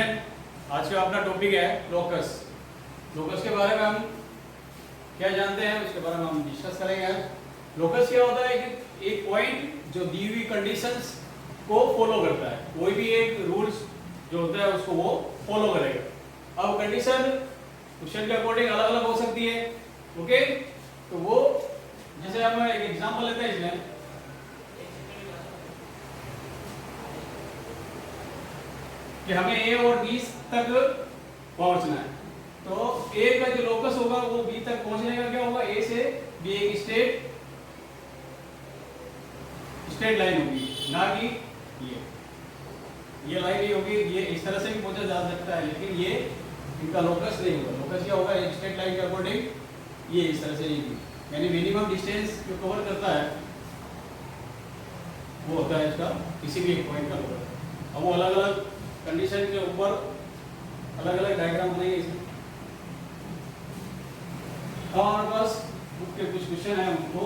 Student, आज का अपना टॉपिक है लोकस। लोकस के बारे में हम क्या जानते हैं उसके बारे में हम डिस्कस करेंगे। लोकस क्या होता है कि एक पॉइंट जो दी हुई कंडीशंस को फॉलो करता है, कोई भी एक रूल्स जो होता है उसको वो फॉलो करेगा। अब कंडीशन क्वेश्चन के अकॉर्डिंग अलग अलग हो सकती है, ओके। तो वो जैसे हम एक एग्जांपल लेते हैं इसमें, कि हमें ए और बी तक पहुंचना है, तो ए का जो लोकस होगा वो बी तक पहुंचने का क्या होगा, ए से बी एक स्ट्रेट लाइन होगी, ना कि ये लाइन ही होगी। ये इस तरह से भी पहुंचा जा सकता है, लेकिन ये इनका लोकस नहीं होगा। लोकस क्या होगा, एक स्ट्रेट लाइन के अकॉर्डिंग ये इस तरह से ही, यानी मिनिमम डिस्टेंस जो कवर करता है वो होता है इसका किसी भी एक पॉइंट का लोकस। अब वो अलग अलग कंडीशन के ऊपर अलग अलग डायग्राम बनेंगे इसमें। और बस बुक के कुछ क्वेश्चन है उनको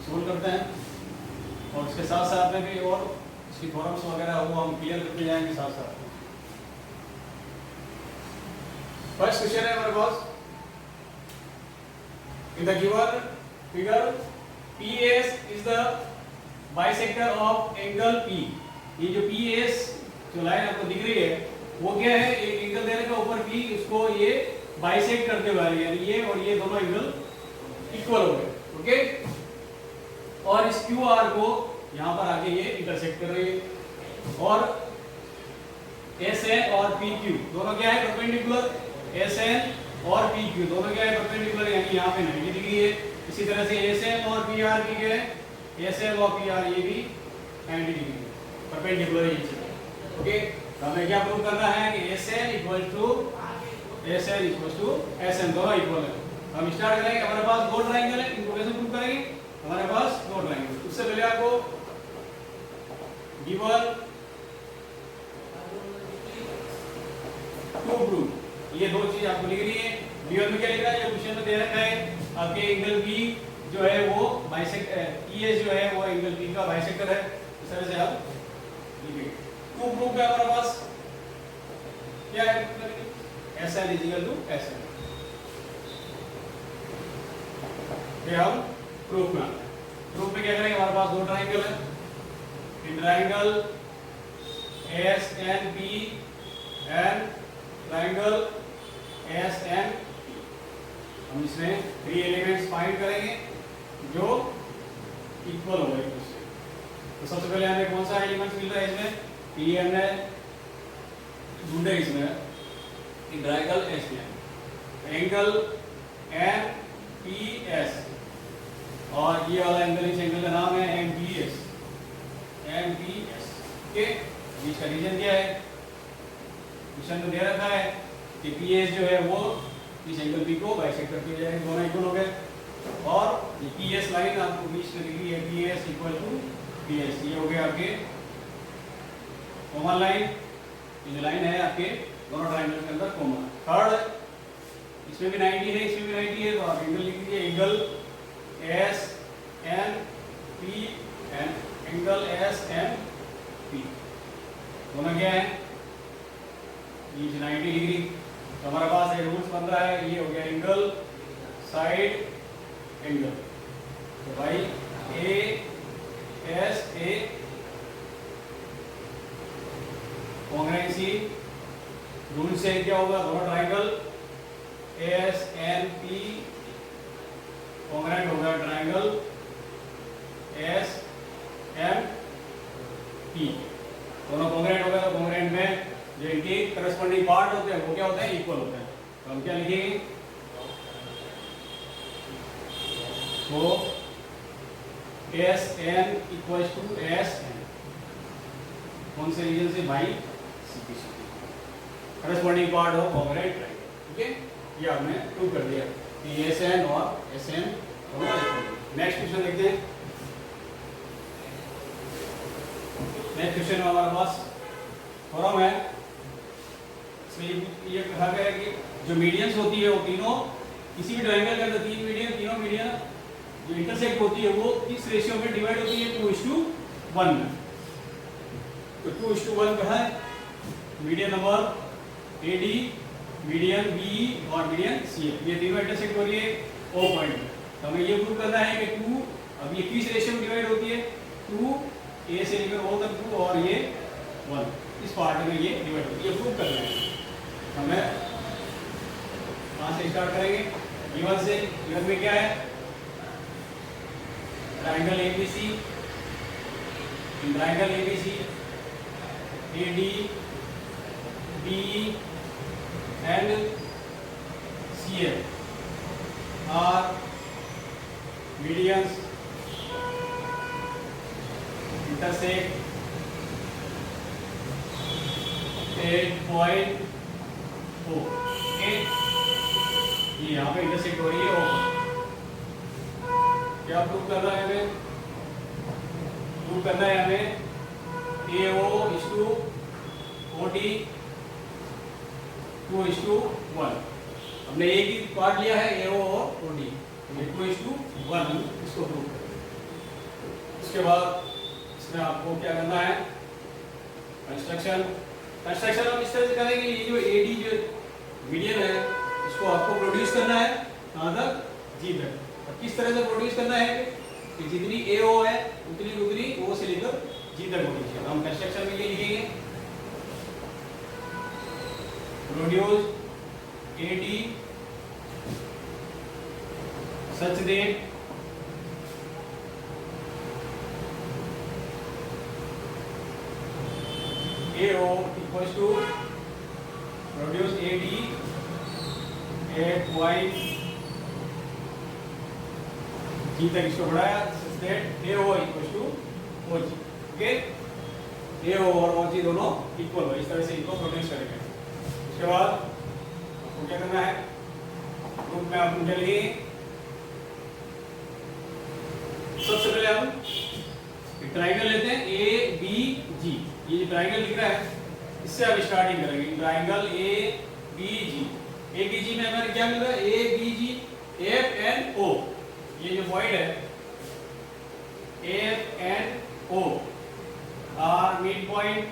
सोल्व करते हैं, और इसके साथ साथ में भी और इसकी फॉर्म्स वगैरह वो हम क्लियर करते जाएंगे साथ साथ। फर्स्ट क्वेश्चन है हमारे पास, in the given figure PS is the bisector of angle P। ये जो PS जो लाइन आपको दिख रही है वो क्या है, एक एंगल दे रखा ऊपर P, उसको ये बाइसेक्ट करते हुए, यानी ये और ये दोनों एंगल इक्वल हो गए, ओके। और इस QR को यहां पर आके ये इंटरसेक्ट कर रही है, और SN और PQ दोनों क्या है, परपेंडिकुलर। SN और PQ दोनों क्या है, परपेंडिकुलर, यानी यहाँ पे 90 डिग्री है। इसी तरह से SN और PR की क्या है, SN और PR ये भी 90 डिग्री परपेंडिकुलर है, ओके। तो हमें क्या प्रूव करना है कि SN इक्वल टू SN दोनों इक्वल है। हम स्टार्ट करेंगे, हमारे पास दो ट्रायंगल है, इनको कैसे प्रूव करेंगे, हमारे पास दो ट्रायंगल। उससे पहले आपको गिवन टू प्रूव, ये दो चीज आपको लिख रही है। गिवन में क्या लिख रहा है, ये क्वेश्चन में दे रखा है आपके एंगल B जो है वो बाइसेक्ट, PS जो है वो एंगल B का बाइसेक्टर है। इस तरह से आप लिखेंगे। टू प्रूव है हमारे पास क्या है, SN is equal to SN। ये हम प्रूफ में, प्रूफ में क्या करेंगे, हमारे पास दो ट्रायंगल है, in triangle SNP and triangle SNP। हम इसमें 3 एलिमेंट्स फाइंड करेंगे जो इक्वल हो गए उससे। तो सबसे पहले हमें कौन सा एलिमेंट मिल रहा है इसमें, P हमने ढूंढे इसमें, in triangle SN angle MPS, और ये वाला एंगल, इस एंगल का नाम है MPS, ओके। इसका रीजन क्या है, क्वेश्चन में दे रखा है कि PS जो है वो इस एंगल P को बाइसेक्ट करते हुए जाएंगे, दोनों इक्वल हो गए। और ये PS लाइन आपको बीच में दिख रही है, PS इक्वल टू PS, ये हो गया आपके कॉमन लाइन। ये जो लाइन है आपके दोनों ट्रायंगल के अंदर कॉमन। थर्ड, इसमें भी 90 है, इसमें भी 90 है, तो आप एंगल लिख दीजिए, angle SNP and angle SNP दोनों क्या है, ये 90 डिग्री। तो हमारे पास एक रूल्स बन रहा है, ये हो गया एंगल साइड एंगल। तो भाई ASA कॉन्ग्रुएंसी रूल से क्या होगा, दोनों ट्रायंगल SNP कॉन्ग्रुएंट होगा ट्रायंगल SMP, दोनों कॉन्ग्रुएंट होगा। तो कॉन्ग्रुएंट में जो इनके करस्पॉन्डिंग पार्ट होते हैं वो क्या होते हैं, इक्वल होते हैं। तो हम क्या लिखेंगे, तो SN इक्वल टू SN, कौन से रीजन से, भाई करस्पॉन्डिंग पार्ट हो कॉन्ग्रुएंट ट्रायंगल, ठीक है। ये हमने प्रूव कर दिया कि SN और SN दोनों इक्वल। नेक्स्ट क्वेश्चन देखते हैं। नेक्स्ट क्वेश्चन में हमारे पास थ्योरम है, इसमें ये कहा गया है कि जो मीडियंस होती है वो तीनों, किसी भी ट्रायंगल के अंदर तीनों मीडियन जो इंटरसेक्ट होती है वो किस रेशियो में डिवाइड होती है, 2:1 में। तो 2:1 कहाँ है, median number AD, median BE और मीडियन CF, ये तीनों इंटरसेक्ट हो रही है O पॉइंट में। तो हमें ये प्रूव करना है कि 2, अब ये किस रेशियो में डिवाइड होती है, 2 A से लेकर O तक 2 और ये 1, इस पार्ट में ये डिवाइड होती है, ये प्रूव करना है। हमें कहाँ से स्टार्ट करेंगे, E1 से। E1 में क्या है, triangle ABC, in triangle ABC AD, BE and CF are medians intersect at point O। Okay, ये यहाँ पे इंटरसेक्ट हो रही है O पर। क्या प्रूव करना है हमें, प्रूव करना है हमें AO is to OD 2:1। हमने एक ही पार्ट लिया है AO और OD, 2:1 इसको प्रूव करेंगे। उसके बाद इसमें आपको क्या करना है, कंस्ट्रक्शन। कंस्ट्रक्शन हम इस तरह से करेंगे, ये जो AD जो मीडियन है इसको आपको प्रोड्यूस करना है कहाँ तक, G तक। और किस तरह से प्रोड्यूस करना है कि जितनी AO है उतनी O से लेकर G तक होनी चाहिए। हम कंस्ट्रक्शन में ये लिखेंगे, produce AD such that AO equals to produce AD at point G तक इसको बढ़ाया, such that AO equals to OG। Okay, AO और OG दोनों इक्वल हो, इस तरह से इनको प्रोड्यूस करेंगे। उसके बाद आपको क्या करना है, ग्रुप में आप चलिए, सबसे पहले हम ट्राइंगल लेते हैं ABG। ये जो ट्राइंगल लिख रहा है इससे आप स्टार्टिंग करेंगे, ट्राइंगल ABG। ABG में हमारे क्या मिल रहा है, ABG F and O, ये जो पॉइंट है F and O are midpoint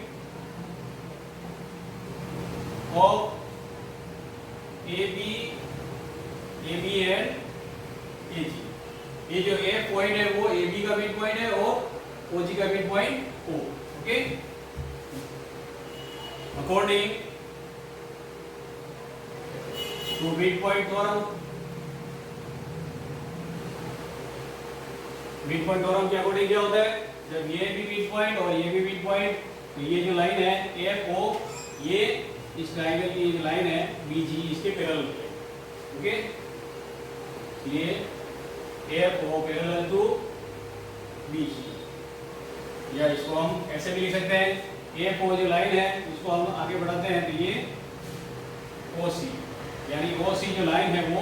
of AB and AG। ये जो F पॉइंट है वो AB का मिड पॉइंट है और OG का mid point O। Okay, according to mid point theorem, mid point theorem के अकॉर्डिंग क्या होता है, जब ये भी मिड पॉइंट और ये भी मिड पॉइंट, तो ये जो लाइन है FO, ये इस ट्रायंगल की जो लाइन है BG इसके पैरेलल होते हैं। ओके, ये FO पैरेलल टू BG, या इसको हम ऐसे भी लिख सकते हैं, FO जो लाइन है इसको हम आगे बढ़ाते हैं तो ये OC, यानी OC जो लाइन है वो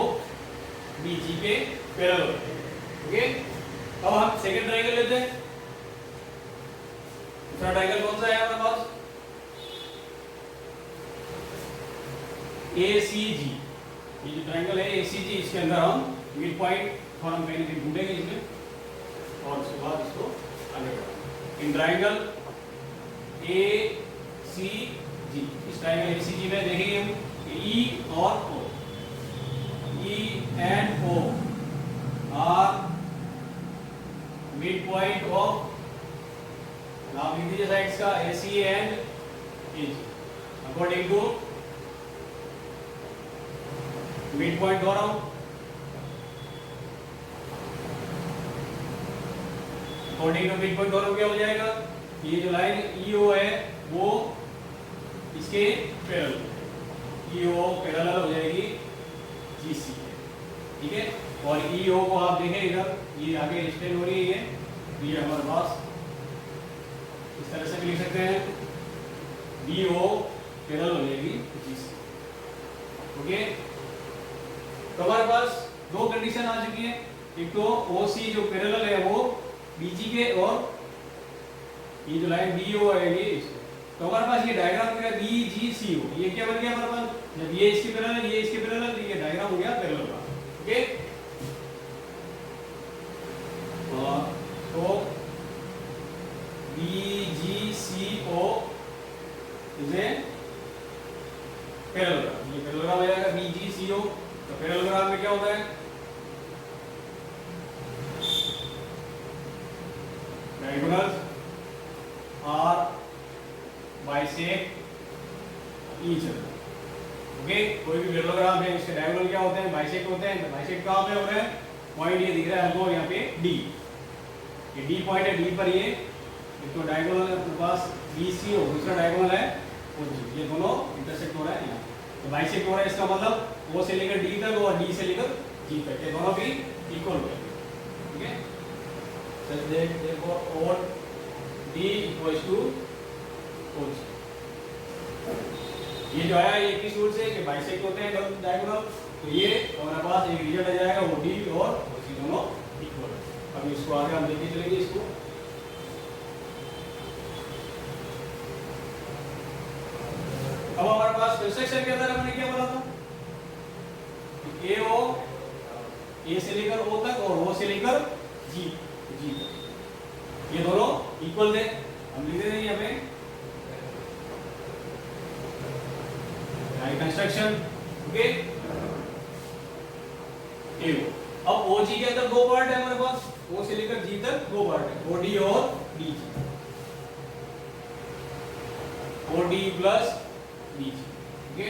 BG के पैरेलल होते हैं। ओके, अब हम सेकंड ट्रायंगल लेते हैं। दूसरा ट्रायंगल कौन सा है हमारे पास, ACG। ये जो ट्रायंगल है ACG, इसके अंदर हम मिड पॉइंट थ्योरम पहले दिन ढूंढेंगे इसमें और उसके बाद इसको आगे बढ़ाएंगे। इन ट्रायंगल ACG, इस ट्रायंगल ACG में देखेंगे हम E और O, E and O are midpoint of, नाम लिख दीजिए साइड्स का, AC and AG according to midpoint theorem. According to midpoint theorem क्या हो जाएगा, ये जो लाइन EO है वो इसके पैरेलल, EO पैरेलल हो जाएगी GC, ठीक है। और EO को आप देखें इधर, ये आगे एक्सटेंड हो रही है, ये हमारे पास इस तरह से भी लिख सकते हैं, BO पैरेलल हो जाएगी GC। ओके, तो हमारे पास दो कंडीशन आ चुकी है, एक तो OC जो पैरेलल है वो BG के, और ये जो लाइन BO आएगी इसको। तो हमारे पास ये डायग्राम हो गया BGCO, ये क्या बन गया हमारे पास, जब ये इसके पैरेलल ये इसके पैरेलल, ये डायग्राम हो गया पैरेलल का। ओके, तो BGCO इज ए पैरेललोग्राम, ये पैरेललोग्राम हो जाएगा BGCO। तो पैरेललोग्राम में क्या होता है, diagonals are bisect each other. Okay, कोई भी पैरेललोग्राम है इसके डायगोनल क्या होते हैं, बाइसेक्ट होते हैं। तो बाइसेक्ट कहाँ पे हो रहे हैं, पॉइंट ये दिख रहा है हमको यहाँ पे D, ये D पॉइंट है, D पर ये एक तो डायगोनल है अपने पास BC और दूसरा डायगोनल है OG, ये दोनों इंटरसेक्ट हो रहा है यहाँ। तो बाइसेक्ट हो रहा है, इसका मतलब O से लेकर D तक और D से लेकर G तक, ये दोनों भी इक्वल हो जाएंगे। ठीक है, so therefore OD equals to OG। ये जो है ये किस रूल से कि बाइसेक्ट होते हैं डायगोनल, तो ये हमारे पास एक रिजल्ट आ जाएगा OD और OC दोनों इक्वल। अब इसको आगे हम लेके चलेंगे इसको। अब हमारे पास कंस्ट्रक्शन के अंदर हमने क्या बोला था, AO A से लेकर O तक और O से लेकर G तक, ये दोनों इक्वल थे। हम लिख देते हैं यहाँ पे कंस्ट्रक्शन। Okay, AO। अब OG के अंदर दो पार्ट है हमारे पास, O से लेकर G तक दो पार्ट है, OD और DG, OD plus DG। Okay,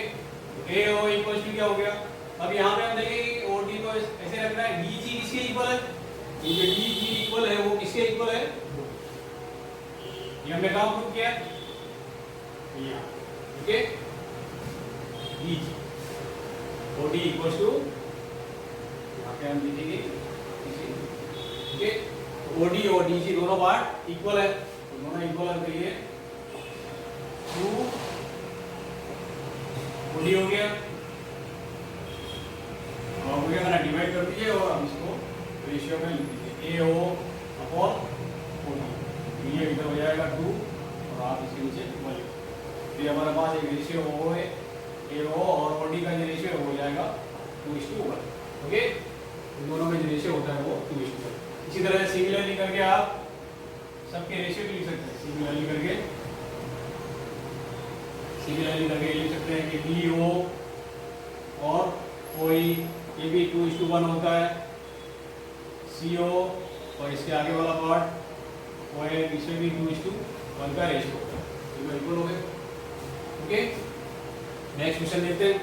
AO equal to क्या हो गया, अब यहाँ पे हम देखेंगे कि OD को ऐसे रखना है, DG किसके इक्वल है, ये जो DG इक्वल है वो किसके इक्वल है, ये हमने कहाँ प्रूव किया है, यहाँ। Okay, DG OD equal to यहाँ पे हम लिखेंगे, ओके, OD और DG दोनों पार्ट इक्वल है, तो दोनों इक्वल है तो ये 2 OD हो गया, और हो गया मैंने डिवाइड कर दीजिए और हम इसको रेशियो में लिख दीजिए AO अपॉन OD, ये इधर हो जाएगा 2 और आप इसके नीचे 1। तो ये हमारे पास एक रेशियो O है, AO और OD का जो रेशियो हो जाएगा 2:1। ओके, दोनों में जो रेशियो होता है वो 2:1। इसी तरह से सिमिलरली करके आप सबके रेशियो भी लिख सकते हैं, सिमिलरली करके लिख सकते हैं कि BO और OE ये भी 2:1 होता है, CO और इसके आगे वाला पार्ट OA इसमें भी 2:1 का रेशियो होता है, तो इक्वल हो गए। ओके, नेक्स्ट क्वेश्चन देखते हैं।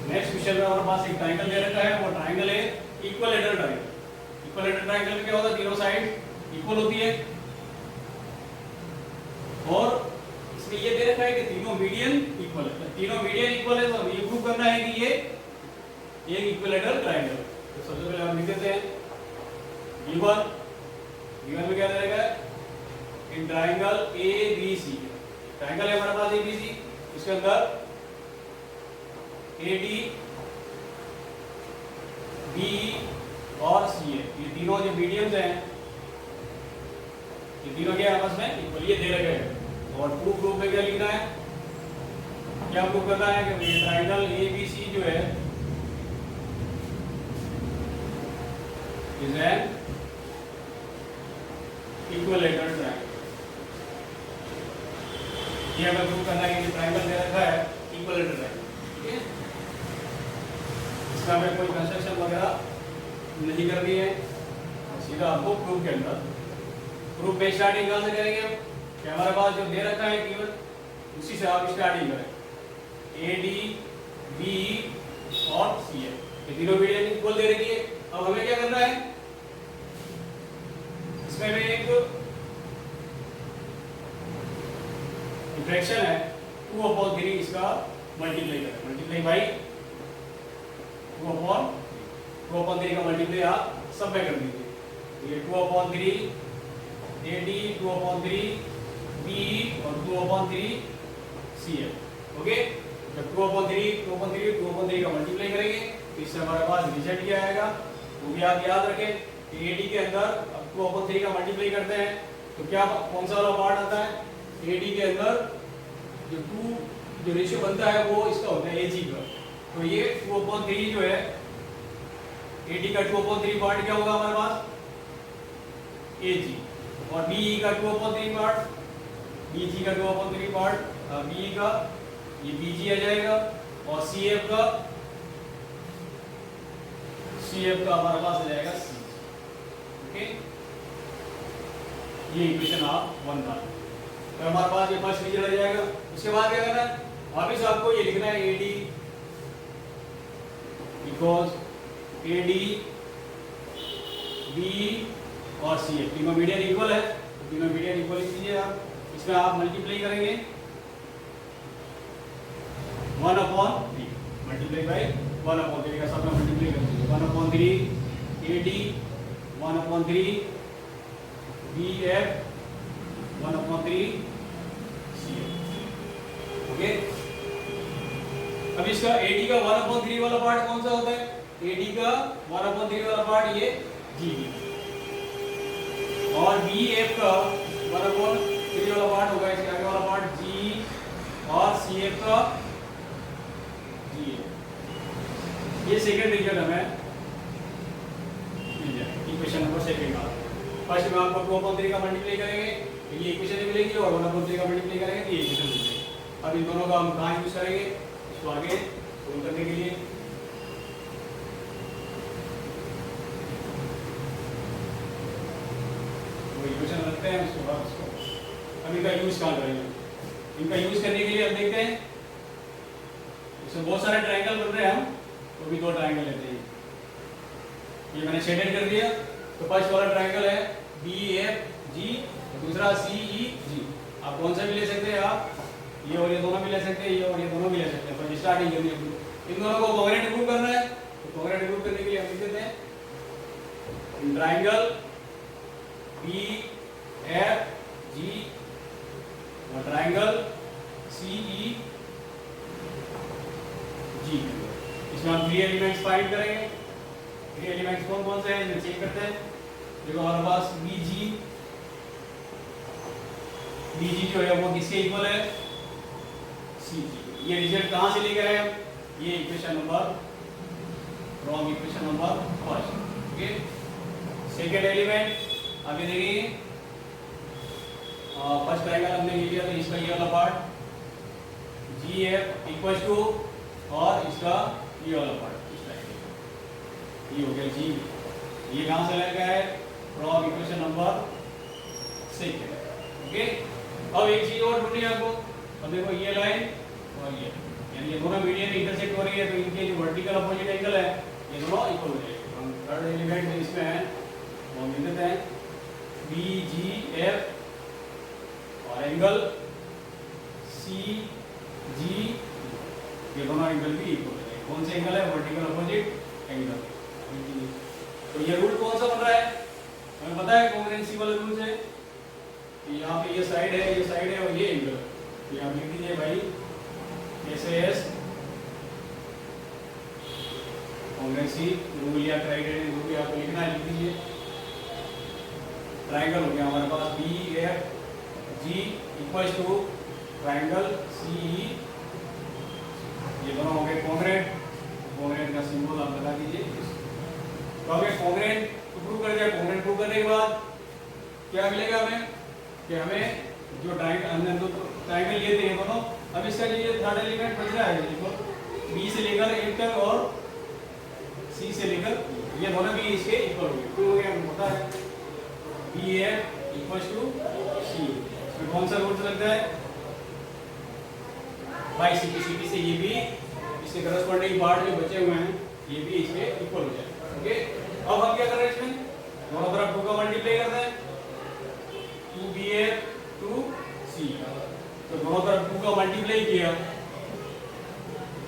नेक्स्ट क्वेश्चन में हमारे पास एक ट्रायंगल दे रखा है, वो ट्रायंगल है इक्विलेटरल ट्रायंगल। इक्विलेटरल ट्रायंगल में क्या होता है, तीनों साइड इक्वल होती है और इसमें ये दे रखा है कि तीनों मीडियन इक्वल है। तीनों मीडियन इक्वल है तो हमें ये प्रूव करना है कि ये एक इक्विलेटरल ट्रायंगल। तो सबसे पहले हम लिख देते हैं गिवन में क्या दे रखा है, इन ट्रायंगल ABC, ट्रायंगल है हमारे पास ABC, इसके अंदर AD BE और CA ये तीनों जो मीडियम्स हैं, ये तीनों क्या आपस में इक्वल ये दे रखे हैं। और प्रूफ में क्या लिखना है, क्या प्रूफ करना है कि ये ट्रायंगल ABC जो है इज एन इक्विलेटरल ट्रायंगल। ये हमें प्रूव करना है कि ट्रायंगल दे रखा है इक्विलेटरल ट्रायंगल। ठीक है, इसका हमें कोई कंस्ट्रक्शन वगैरह नहीं करनी है, सीधा आपको प्रूफ के अंदर प्रूफ पे स्टार्टिंग कहाँ से करेंगे हम, कि हमारे पास जो दे रखा है गिवन उसी से आप स्टार्टिंग करें। AD BE और CA ये तीनों मीडियन इक्वल दे रखी है। अब हमें क्या करना है, इसमें में एक फ्रैक्शन है 2/3, इसका मल्टीप्लाई करें, मल्टीप्लाई बाई 2/3 का मल्टीप्लाई आप सब में कर दीजिए। तो ये 2/3 AD 2/3 BE और 2/3 CA। ओके, जब 2/3 का मल्टीप्लाई करेंगे तो इससे हमारे पास रिजल्ट क्या आएगा, वो भी आप याद रखें कि AD के अंदर अब 2/3 का मल्टीप्लाई करते हैं तो क्या कौन सा वाला पार्ट आता है, AD के अंदर जो रेशियो बनता है वो इसका होता है AG का। तो ये 2/3 जो है AD का 2/3 पार्ट क्या होगा हमारे पास AG, और BE का 2/3 पार्ट BG का 2/3 पार्ट BE का, ये BG आ जाएगा, और CF का हमारे पास आ जाएगा C। ओके, ये इक्वेशन आप 1 का, तो हमारे पास ये फर्स्ट रिजल्ट आ जाएगा। उसके बाद क्या करना है, वापिस आपको ये लिखना है AD इक्वल्स AD BE और CF, तीनों मीडियन इक्वल है, तो तीनों मीडियन इक्वल लिख दीजिए आप। इसमें आप मल्टीप्लाई करेंगे 1/3, मल्टीप्लाई बाई 1/3 का सब में मल्टीप्लाई कर दीजिए। 1/3 AD, 1/3 BF, 1/3 CF। ओके, अब इसका AD का 1/3 वाला पार्ट कौन सा होता है? AD का 1/3 वाला पार्ट ये GB, और BF का 1/3 वाला पार्ट होगा इसके आगे वाला पार्ट G, और CF का G। ये सेकंड रिजल्ट हमें मिल जाएगा इक्वेशन नंबर सेकंड का। फर्स्ट में आपको 2/3 का मल्टीप्लाई करेंगे तो ये इक्वेशन मिलेगी, और 1/3 का मल्टीप्लाई करेंगे तो ये इक्वेशन मिलेगी। अब इन दोनों का हम कहाँ यूज करेंगे इसको आगे सोल्व करने के लिए? इक्वेशन रखते हैं उसके बाद उसको अब इनका यूज कहाँ करेंगे। इनका यूज करने के लिए हम देखते हैं इसमें बहुत सारे ट्रायंगल बन रहे हैं, हम तो भी 2 ट्रायंगल लेते हैं। ये मैंने शेडेड कर दिया, तो फर्स्ट वाला ट्रायंगल है BFG, दूसरा CEG। आप कौन सा भी ले सकते हैं, आप ये और ये दोनों भी ले सकते हैं, ये और ये दोनों भी ले सकते हैं। पर स्टार्टिंग करनी है, इन दोनों को कॉन्ग्रेंट प्रूव करना है, तो कॉन्ग्रेंट प्रूव करने के लिए हम लिख देते हैं ट्रायंगल BFG और ट्रायंगल CEG। इसमें हम 3 एलिमेंट्स फाइंड करेंगे। 3 एलिमेंट्स कौन कौन से हैं चेक करते हैं। देखो हमारे पास BG जो है वो किसके इक्वल है? CG। ये रिजल्ट कहाँ से लेकर आए हम? ये equation number from equation number first. Okay, second element आगे देखिए, फर्स्ट ट्रायंगल हमने ले लिया, तो इसका ये वाला पार्ट GF इक्वल टू, और इसका ये वाला पार्ट इस ट्रायंगल ये हो गया G। ये कहाँ से लेकर आए? From equation number second. Okay, अब एक चीज और ढूंढनी है आपको। अब देखो ये लाइन और ये, यानी ये दोनों मीडियन इंटरसेक्ट हो रही है, तो इनके जो वर्टिकल अपोजिट एंगल है ये दोनों इक्वल हो जाएंगे। हम थर्ड एलिमेंट इसमें है वो हम लिख देते हैं BGF और एंगल CG, ये दोनों एंगल भी इक्वल हो जाएंगे। कौन से एंगल है? Vertical opposite angle. तो ये रूल कौन सा बन रहा है? हमें पता है कॉन्ग्रुएंसी वाला रूल है, यहाँ पे ये साइड है और ये एंगल, तो यहाँ लिख दीजिए भाई SAS कॉन्ग्रुएंसी रूल या क्राइटेरियन रूल आपको लिखना है, लिख दीजिए। ट्रायंगल हो गया हमारे पास BFG equal to triangle CE, ये दोनों हो गए कॉन्ग्रुएंट। कॉन्ग्रुएंट का सिंबल आप लगा दीजिए। तो हमें कॉन्ग्रुएंट प्रूव कर दिया। कॉन्ग्रुएंट प्रूव करने के बाद क्या मिलेगा हमें कि हमें जो ट्रायंगल हमने दो ट्रायंगल लिए थे दोनों, अब इसका जो ये थर्ड एलिमेंट बच रहा है देखो, B से लेकर A तक और C से लेकर, ये दोनों भी इसके इक्वल हो गए। तो हो गया होता है BF इक्वल टू C। इसमें कौन सा रूल लगता है? बाई CP से ये भी इसके करस्पॉन्डिंग पार्ट जो बचे हुए हैं ये भी इसके इक्वल हो जाए। ओके, अब हम क्या कर रहे हैं, इसमें दोनों तरफ 2 का मल्टीप्लाई करते हैं, 2BF 2C। तो दोनों तरफ 2 का मल्टीप्लाई किया,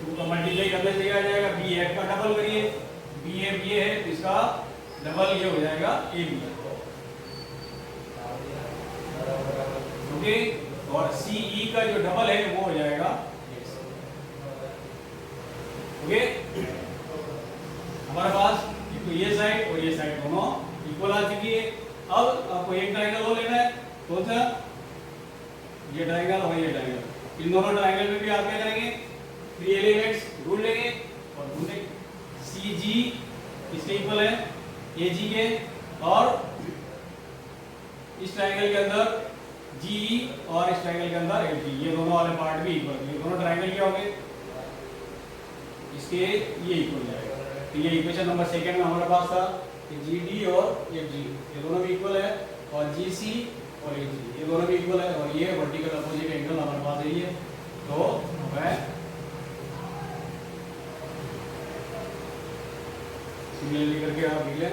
2 का मल्टीप्लाई करने से क्या आ जाएगा? BF का डबल करिए, BF ये है तो इसका डबल ये हो जाएगा AB। ओके, और CE का जो डबल है वो हो जाएगा ओके। हमारे पास तो ये साइड और ये साइड दोनों इक्वल आ चुकी है। अब आपको एक ट्रायंगल और लेना है, कौन सा? ये ट्रायंगल और ये ट्रायंगल। इन दोनों ट्रायंगल में भी आप क्या करेंगे? 3 एलिमेंट्स ढूंढ लेंगे और ढूंढेंगे CG किसके इक्वल है? AG के, और इस ट्रायंगल के अंदर जी और इस ट्रायंगल के अंदर एफ जी, ये दोनों वाले पार्ट भी इक्वल, ये दोनों ट्रायंगल क्या होंगे, इसके ये इक्वल जाएगा। तो ये इक्वेशन नंबर सेकंड में हमारे पास था कि जी डी और एफ जी ये दोनों भी इक्वल है, और जी सी और एफ जी ये दोनों भी इक्वल है, और ये वर्टिकल अपोजिट एंगल हमारे पास है ये। तो हमें सिमिलरली करके आप लिख लें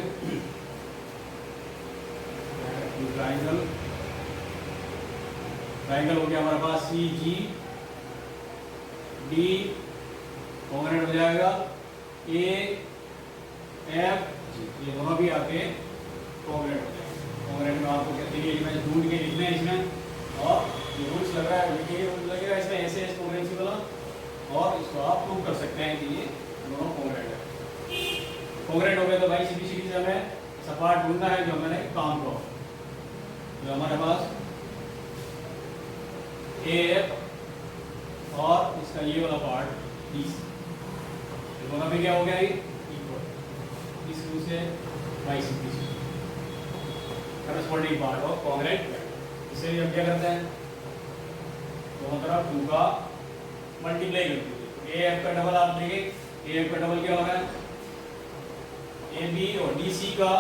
ट्रायंगल, ट्रायंगल हो गया हमारे पास सी जी डी कॉन्ग्रेंट हो जाएगा ए एफ जी, ये दोनों भी आपके कॉन्ग्रेंट हो जाएंगे। कॉन्ग्रेंट में आपको कहते हैं एलिमेंट ढूंढ के लिखना है इसमें, और ये रूल्स लग रहा है, ये रूल लगेगा इसमें ऐसे ऐसे कॉन्ग्रेंसी वाला, और इसको आप प्रूव कर सकते हैं कि ये दोनों कॉन्ग्रेंट है। कॉन्ग्रेंट हो गए तो भाई सीधी सीधी से हमें सपाट ढूंढना है जो मैंने काम को, जो हमारे पास ए एफ और इसका ये वाला पार्ट बी सी, ये दोनों भी क्या हो गया इक्वल, इस रूल से by C B C corresponding part of congruent. इसे हम क्या करते हैं, दोनों तरफ 2 का मल्टीप्लाई करते हैं। ए एफ का डबल आप लेंगे, ए एफ का डबल क्या हो रहा है ए बी, और डी सी का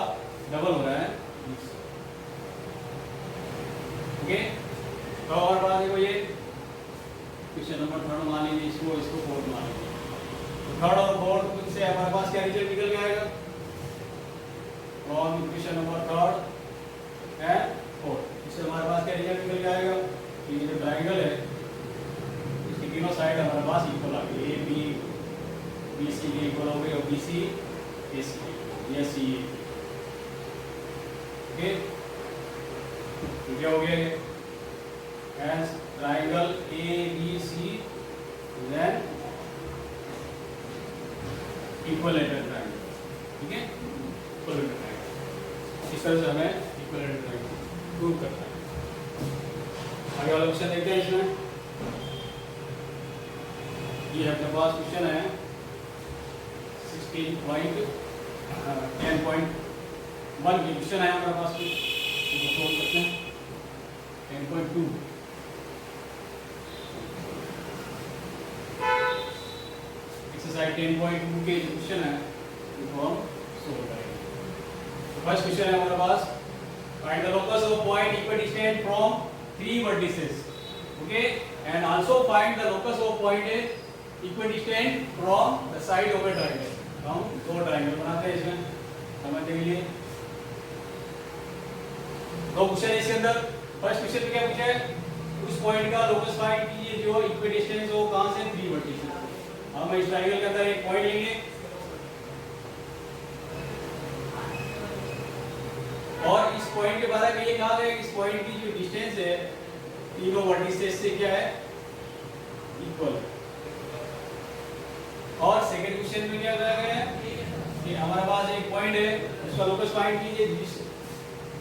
डबल हो रहा है डी सी। ओके, तो और बात देखो, ये क्वेश्चन नंबर 3 मान लीजिए, इसको इसको 4 मान लीजिए, तो 3rd और 4th से हमारे पास क्या रिजल्ट निकल के आएगा, from question number 3rd and 4th इससे हमारे पास क्या रिजल्ट निकल के आएगा कि ये जो ट्रायंगल है इसकी तीनों साइड हमारे पास इक्वल आ गई, ए बी बी सी के इक्वल हो गई, और बी सी ए सी ये सी। ओके, तो क्या हो गया, as triangle ABC then equilateral triangle, ठीक है, equilateral triangle, इस तरह से हमें equilateral triangle प्रूव करना है। आगे वाला क्वेश्चन देखते हैं, इसमें ये अपने पास क्वेश्चन है 10.1 की क्वेश्चन है हमारे पास, इसको सोल्व करते हैं। 10.2 एक्सरसाइज 10.2 के क्वेश्चन है, इसको हम सोल्व करेंगे। तो फर्स्ट क्वेश्चन है हमारे पास, find the locus of point equidistant from 3 vertices, okay, and also find the locus of point equidistant from the side of a triangle. हम 2 ट्रायंगल बनाते हैं इसमें समझने के लिए। 2 क्वेश्चन है इसके अंदर। फर्स्ट क्वेश्चन में क्या पूछा है, उस पॉइंट का लोकस फाइंड कीजिए जो इक्विडिस्टेंस हो कहां से 3 वर्टिसेस। हम इस ट्रायंगल के अंदर एक पॉइंट लेंगे और इस पॉइंट के बारे में ये कहा गया कि इस पॉइंट की जो डिस्टेंस है तीनों वर्टिसेस से क्या है इक्वल है। और सेकंड क्वेश्चन में क्या कहा गया है कि हमारे पास एक पॉइंट है, उसका लोकस फाइंड कीजिए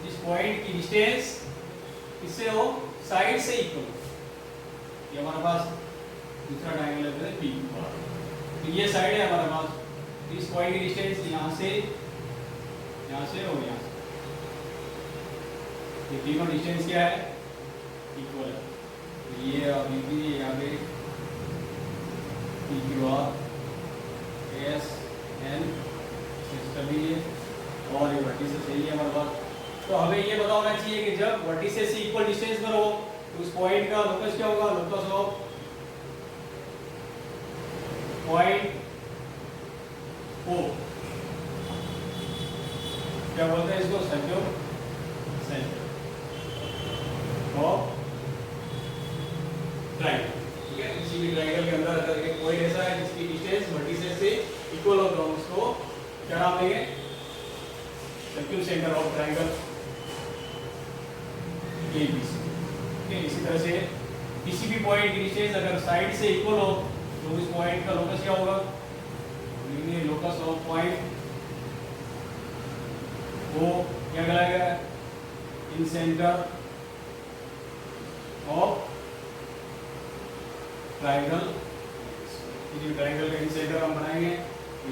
जिस पॉइंट की डिस्टेंस इससे हो साइड से इक्वल। ये हमारे पास दूसरा ट्रायंगल है पी क्यू आर, तो ये साइड है हमारे पास, तो इस पॉइंट की डिस्टेंस यहाँ से और यहाँ से, ये तीनों डिस्टेंस क्या है इक्वल है। तो ये अभी भी यहाँ पे P Q R S N system ही है और ये वर्टिसेस सही है हमारे पास। तो हमें ये पता होना चाहिए कि जब वर्टिसेस से इक्वल डिस्टेंस पर हो तो उस पॉइंट का लोकस क्या होगा, लोकस ऑफ पॉइंट ओ क्या बोलते हैं इसको, सेंटर ऑफ ट्रायंगल। ठीक है, किसी भी ट्रायंगल के अंदर अगर एक पॉइंट ऐसा है जिसकी डिस्टेंस वर्टिसेस से इक्वल हो तो हम उसको क्या नाम देंगे, circle centre of triangle ABC। ठीक है, इसी तरह से किसी भी पॉइंट की डिस्टेंस अगर साइड से इक्वल हो तो उस पॉइंट का लोकस क्या होगा, लोकस ऑफ पॉइंट वो क्या कहलाएगा, इन सेंटर ऑफ ट्रायंगल। ये ट्रायंगल का इन सेंटर हम बनाएंगे,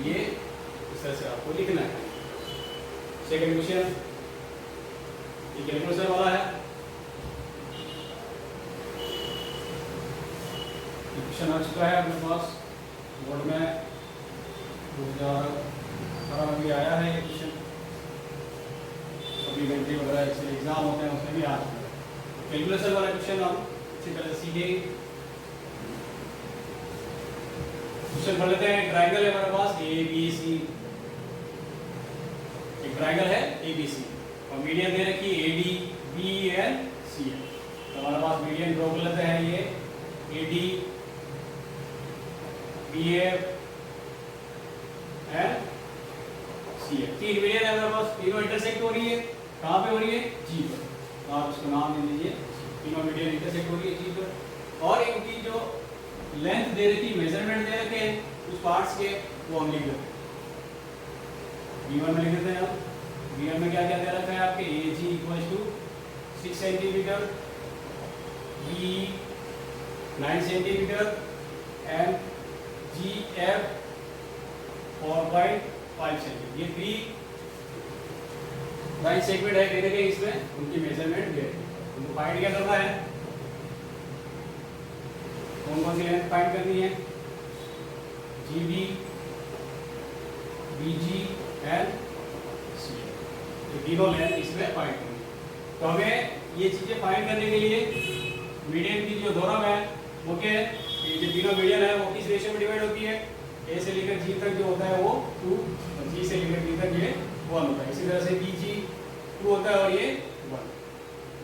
ये इस तरह से आपको लिखना है। सेकंड क्वेश्चन ये कैलकुलेशन वाला है, क्वेश्चन आ चुका है अपने पास बोर्ड में 2018 में भी आया है ये क्वेश्चन, सप्लीमेंट्री वगैरह ऐसे एग्जाम होते हैं उसमें भी आ चुका है। कैलकुलेशन वाला क्वेश्चन हम इससे पहले सीधे क्वेश्चन पढ़ लेते हैं। ट्राइंगल है हमारे पास ए बी सी, एक ट्राइंगल है ए बी सी और मीडियन दे रखी ए डी बी एंड सी है। तो हमारे पास मीडियन ड्रॉ कर लेते हैं, ये A D B F and C है। तीन मीडियन है हमारे पास, तीनों इंटरसेक्ट हो रही है, कहाँ पे हो रही है? जी पर। तो आप इसको नाम दे दीजिए, तीनों मीडियन इंटरसेक्ट हो रही है जी पर। और इनकी जो लेंथ दे रखी, मेजरमेंट दे रखे हैं कुछ पार्ट्स के, वो हम लिख देते हैं। B1 में लिख देते हैं हम। B1 में क्या क्या दे रखा है आपके? AG equals to 6 centimetre, B 9 centimetre and GF 4.5 centimetre. ये 3 9 सेगमेंट है दे रखे इसमें, उनकी मेजरमेंट दे रखी है। उनको फाइंड क्या करना है? कौन कौन सी लेंथ फाइंड करनी है? GB, BG एंड सी, ये तीनों लेंथ इसमें फाइंड करनी है। तो हमें ये चीजें फाइंड करने के लिए मीडियन की जो थ्योरम है वो क्या है? ये जो तीनों मीडियन है वो किस रेशियो में डिवाइड होती है? A से लेकर G तक जो होता है वो 2 और G से लेकर B तक ये 1 होता है। इसी तरह से BG 2 होता है और ये 1।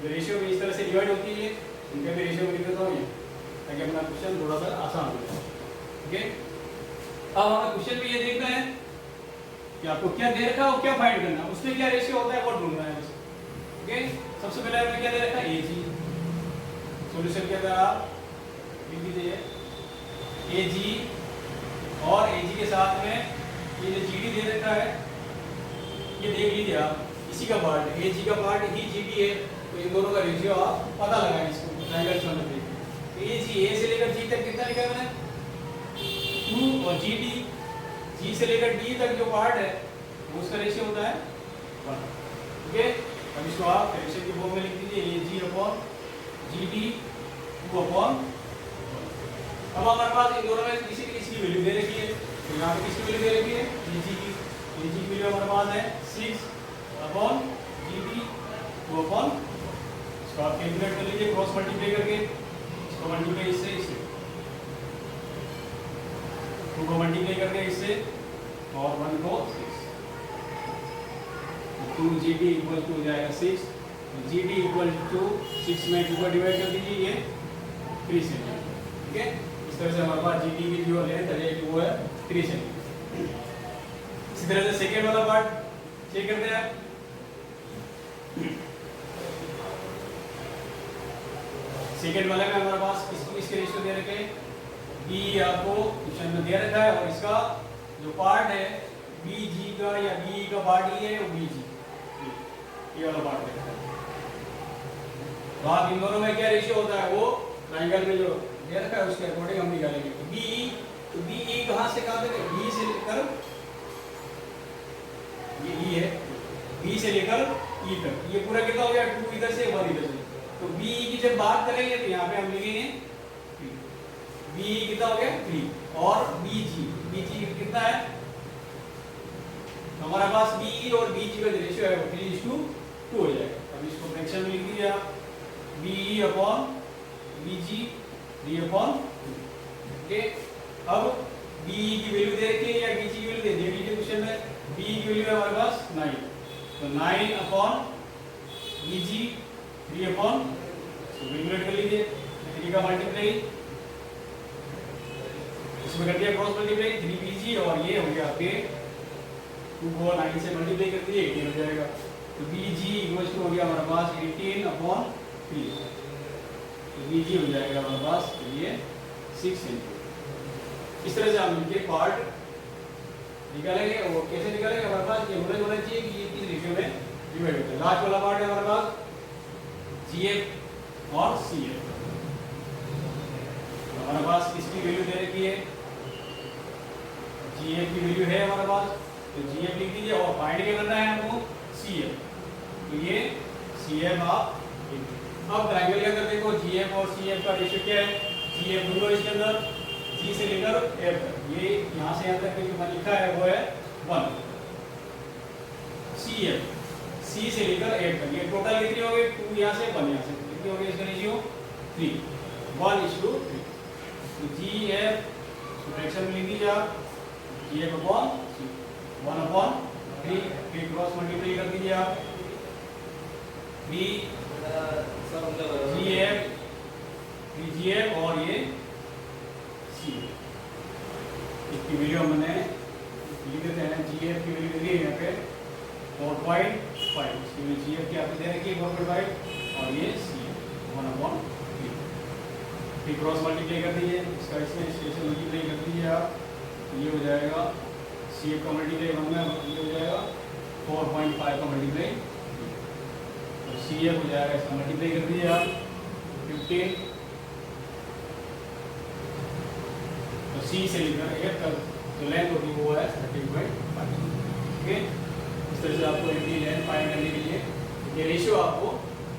जो रेशियो में इस तरह से डिवाइड होती है इनके भी रेशियो में लिख देता हूँ ये, ताकि अपना क्वेश्चन थोड़ा सा आसान हो जाए। ओके, अब हमें क्वेश्चन में ये देखना है कि आपको क्या दे रखा है और क्या फाइंड करना है, उसमें क्या रेशियो होता है वो ढूंढना है। ओके, सबसे पहले हमें क्या दे रखा है? AG। सॉल्यूशन क्या था? आप लिख दीजिए AG और AG के साथ में ये जो GD दे रखा है ये देख लीजिए आप, इसी का पार्ट है। AG का पार्ट ही GD है, तो इन दोनों का रेशियो आप पता लगाएं इसको ट्रायंगल चुनने के लिए। AG A से लेकर G तक कितना लिखा है मैंने? 2 और GD G से लेकर D तक जो पार्ट है वो उसका रेशियो होता है 1। ओके, अब इसको आप रेशियो की फॉर्म में लिख दीजिए AG अपॉन GD 2 अपॉन। अब हमारे पास इन दोनों में किसी की वैल्यू दे रखी है, तो यहाँ पे किसकी वैल्यू दे रखी है? AG की वैल्यू हमारे पास है 6 अपॉन GD 2 अपॉन। इसको आप कैलकुलेट कर लीजिए क्रॉस मल्टीप्लाई करके, इसको मल्टीप्लाई इससे 2 को मल्टीप्लाई करके इससे और 1 को 6, 2GD इक्वल टू हो जाएगा 6। GD इक्वल टू 6 में 2 को डिवाइड कर दीजिए, ये 3 सेंटीमीटर। ठीक है, इस तरह से हमारे पास GD की जो लेंथ है वो है 3 सेंटीमीटर। इसी तरह से सेकेंड वाला पार्ट चेक करते हैं। सेकेंड वाले में हमारे पास इसके रेशियो दे रखे हैं। B आपको क्वेश्चन में दे रखा है और इसका जो पार्ट है BG का या BE का पार्ट ये है वो BG, ये वाला पार्ट दे रखा है। तो आप इन दोनों में क्या रेशियो होता है वो ट्रायंगल में जो दे रखा है उसके अकॉर्डिंग हम निकालेंगे। तो BE कहाँ से कहाँ तक है? B से लेकर ये E है, B से लेकर E तक, ये पूरा कितना हो गया? 2 इधर से 1 इधर से। तो BE की जब बात करेंगे तो यहाँ पे हम लिखेंगे BE कितना हो गया? 3 और BG कितना है? हमारे पास BE और BG का जो रेशियो है वो 3:2 हो जाएगा। अब इसको फ्रैक्शन में लिख दीजिए आप, BE अपॉन BG 3/2। ओके, अब BE की वैल्यू दे रखी है या BG की वैल्यू दे लीजिए क्वेश्चन में। BE की वैल्यू है हमारे पास 9, तो 9 अपॉन BG 3/, कैलकुलेट कर लीजिए 3 का मल्टीप्लाई इसमें कर दिया क्रॉस मल्टीप्लाई 3BG और ये हो गया आपके 2 को 9 से मल्टीप्लाई कर दिए 18 हो जाएगा। तो BG इक्वल्स टू हो गया हमारे पास 18/3, तो BG हो जाएगा हमारे पास ये 6 सेंटीमीटर। इस तरह से हम इनके पार्ट निकालेंगे। और कैसे निकालेंगे? हमारे पास ये होना चाहिए कि ये किस रेशियो में डिवाइड होता है। लास्ट वाला पार्ट है हमारे पास GF और CF। हमारे पास इसकी वैल्यू दे रखी है, GF की वैल्यू है हमारे पास, तो GF लिख दीजिए और फाइंड क्या करना है हमको? CF। तो ये CF आप अब ट्रायंगल के अंदर देखो GF और CF का रेशियो क्या है? जी एफ ढूंढो इसके अंदर, जी से लेकर एफ तक, ये यहाँ से यहाँ तक जो लिखा है वो है 1। सी एफ, सी से लेकर एफ तक, ये टोटल कितनी हो गई, 2 यहाँ से 1 यहाँ से, कितनी हो गई इसका रेशियो 3, 1:3। तो जी एफ फ्रैक्शन में लिख दीजिए आप, जी एफ अपॉन 1/3, फिर क्रॉस मल्टीप्लाई कर दीजिए आप, 3 जी एफ और ये सी, इसकी वैल्यू हमने लिख देते हैं, जी एफ की वैल्यू दी है यहाँ पे 4.5, इसकी जी एफ की आपको दे रखी है 4.5 और ये सी 1/3, फिर क्रॉस मल्टीप्लाई कर दीजिए, इसका इसमें स्टेशन मल्टीप्लाई कर दीजिए आप, ये हो जाएगा सी एफ का मल्टीप्लाई 1 में, ये हो जाएगा 4.5 का मल्टीप्लाई, तो सी एफ हो जाएगा, इसका मल्टीप्लाई कर दीजिए आप 15, तो सी से लेकर एफ तक जो लेंथ होगी वो है 13.5। ओके, इस तरह से आपको इनकी लेंथ फाइंड करने के लिए ये रेशियो आपको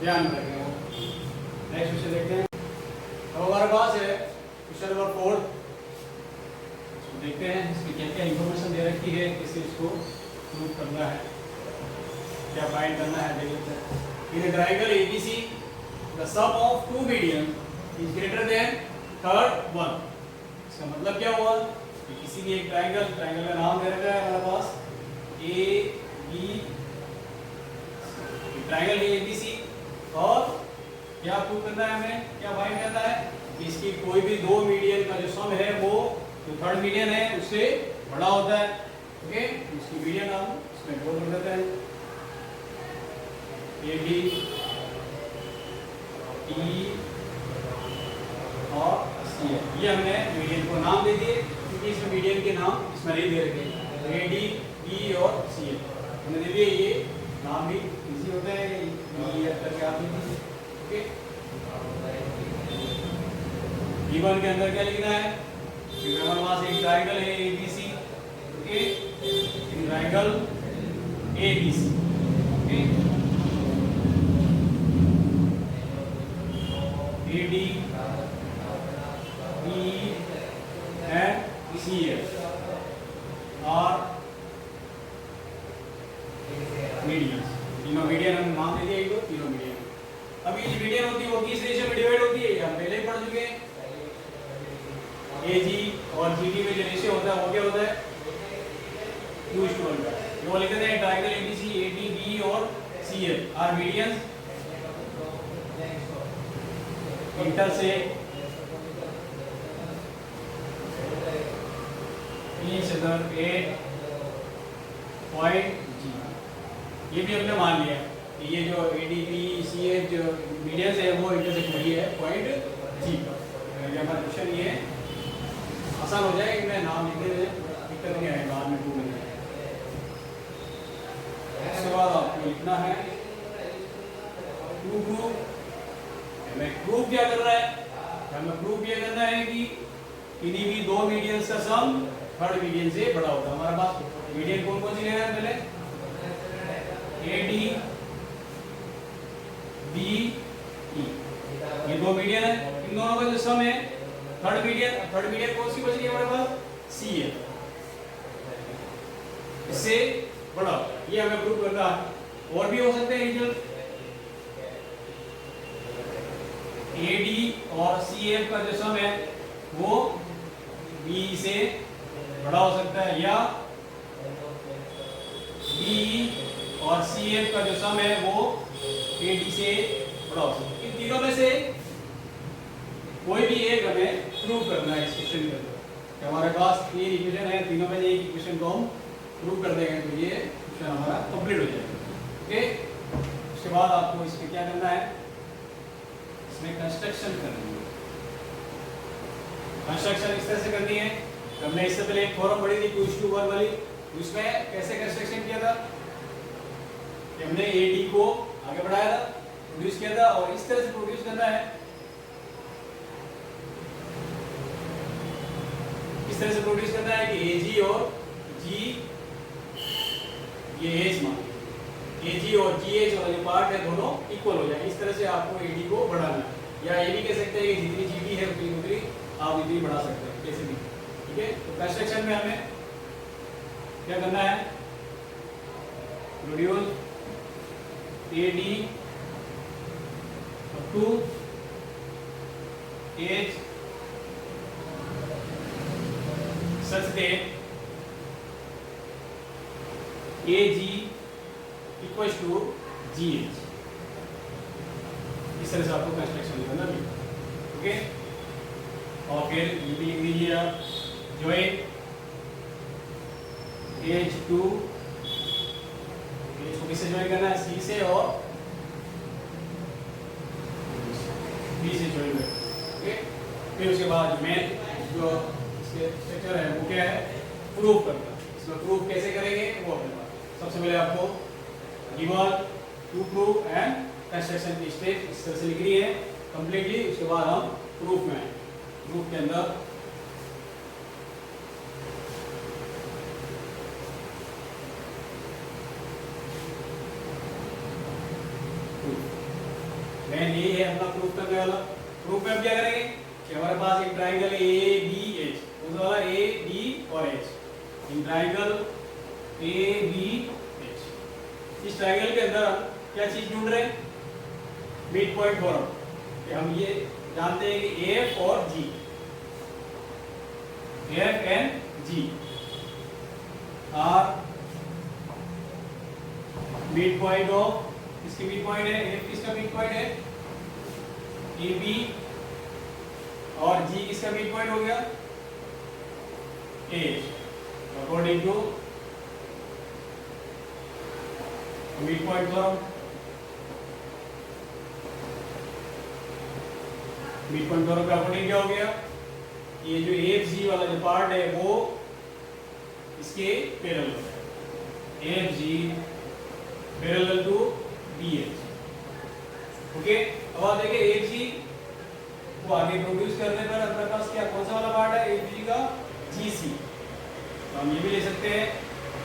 ध्यान में रखना है। नेक्स्ट क्वेश्चन देखते हैं। अब हमारे पास है क्वेश्चन नंबर 4, इसको देखते हैं इसमें क्या क्या इंफॉर्मेशन दे रखी है, किससे इसको प्रूव करना है, क्या फाइंड करना है, देख लेते हैं। In a triangle ABC the sum of two median is greater than third one. इसका मतलब क्या हुआ कि किसी भी एक ट्रायंगल का नाम दे रखा है हमारे पास ए बी, ट्रायंगल है एबीसी, और क्या प्रूव करना है हमें, क्या फाइंड करना है कि इसकी कोई भी दो मीडियन का जो सम है वो जो थर्ड मीडियन है उससे बड़ा होता है। ओके, इसकी मीडियन हम इसमें बोल देते हैं ए बी ई और सी है, ये हमने मीडियन को नाम दे दिए क्योंकि इसमें मीडियन के नाम इसमें नहीं दे रखे, ए डी बी और सी है हमने दे दिए, ये नाम भी इजी होता है, ये करके आप लिख दीजिए। ओके, B1 के अंदर क्या लिखना है, क्योंकि हमारे पास एक ट्रायंगल है ABC, okay, triangle ABC, okay, AD BE and CF are medians, तीनों मीडियन हम नाम दे दिए, एक दो तीनों मीडियन। अभी ये मीडियन होती है वो किस रेशियो में डिवाइड होती है, हम पहले ही पढ़ चुके हैं, AG और GD में जो रेशियो होता है वो क्या होता है 2:1 का, वो लिखते हैं ट्रायंगल ABC AD BE और CF are medians intersect each other at point G। ये भी हमने मान लिया कि ये जो ADB CF जो मीडियंस है वो इंटरसेक्ट हुई है पॉइंट G पर। हमारा क्वेश्चन ये आसान हो जाएगा कि मैं नाम लिखने में दिक्कत नहीं आएगा, बाद में प्रूव करना है। उसके बाद आपको लिखना है प्रूफ, हमें प्रूफ क्या कर रहा है, हमें प्रूफ ये करना है कि किन्हीं भी दो मीडियंस का सम थर्ड मीडियन से बड़ा होता है। हमारे पास मीडियन कौन कौन सी लेना है, पहले AD BE, ये दो मीडियन है, इन दोनों का जो सम है थर्ड मीडियन कौन सी बच रही है हमारे पास C है, इससे बड़ा, ये हमें प्रूव करना है। और भी हो सकते हैं रिजल्ट, AD और CF का जो सम है वो BE से बड़ा हो सकता है, या BE और CF का जो सम है वो AD से बड़ा हो सकता है। इन तीनों में से कोई भी एक हमें प्रूव करना है इस क्वेश्चन के अंदर। हमारे पास तीन इक्वेशन है, तीनों में से एक इक्वेशन को हम प्रूव कर देंगे तो ये क्वेश्चन हमारा कंप्लीट हो जाएगा। ओके, उसके बाद आपको इसमें क्या करना है, इसमें कंस्ट्रक्शन करनी है। कंस्ट्रक्शन इस तरह से करनी है, हमने इससे पहले एक फॉर्म पढ़ी थी 2:1 वाली, उसमें कैसे कंस्ट्रक्शन किया था, हमने AD को आगे बढ़ाया था, प्रोड्यूस किया था, और इस तरह से प्रोड्यूस करना है, इस तरह से प्रोड्यूस करना है कि AG और G, ये H मान AG और GH वाला जो पार्ट है दोनों इक्वल हो जाए। इस तरह से आपको AD को बढ़ाना है, या ये भी कह सकते हैं कि जितनी GB है उतनी कितनी बढ़ा सकते हैं कैसे भी, ठीक है। तो कंस्ट्रक्शन में हमें क्या करना है, produce AD up to as such that AG equals to GH। इस तरह से आपको कंस्ट्रक्शन करना भी, ओके। और फिर ये भी लिख दीजिए आप, ज्वाइन एज टू, एज को किससे ज्वाइन करना है, C से और B से ज्वाइन करना, ओके। फिर उसके बाद मेन जो इसके स्ट्रक्चर है वो क्या है, प्रूफ करना। इसमें प्रूफ कैसे करेंगे वो अपने पास। सबसे पहले आपको given to proof and construction की स्टेप इस तरह से लिख रही है कंप्लीटली। उसके बाद हम प्रूफ में आए। प्रूफ के अंदर मेन यही है अपना प्रूफ करने वाला। प्रूफ में हम क्या करेंगे कि हमारे पास एक ट्राइंगल है ABH, दूसरा वाला AB और H, इन ट्राइंगल ABH। इस ट्राइंगल के अंदर हम क्या चीज ढूंढ रहे हैं, मिड पॉइंट थ्योरम। कि हम ये जानते हैं कि F और G, F and G are mid point of, इसकी मिड पॉइंट है F, किसका मिड पॉइंट है AB, और G किसका मिड पॉइंट हो गया A, according to mid point theorem. Mid point theorem का अकॉर्डिंग क्या हो गया, ये जो AFG वाला जो पार्ट है वो इसके पैरेलल है, AFG parallel to BH, okay. अब आप देखिए AFG को आगे प्रोड्यूस करने पर अपने पास क्या कौन सा वाला पार्ट है AFG का, GC। तो हम ये भी ले सकते हैं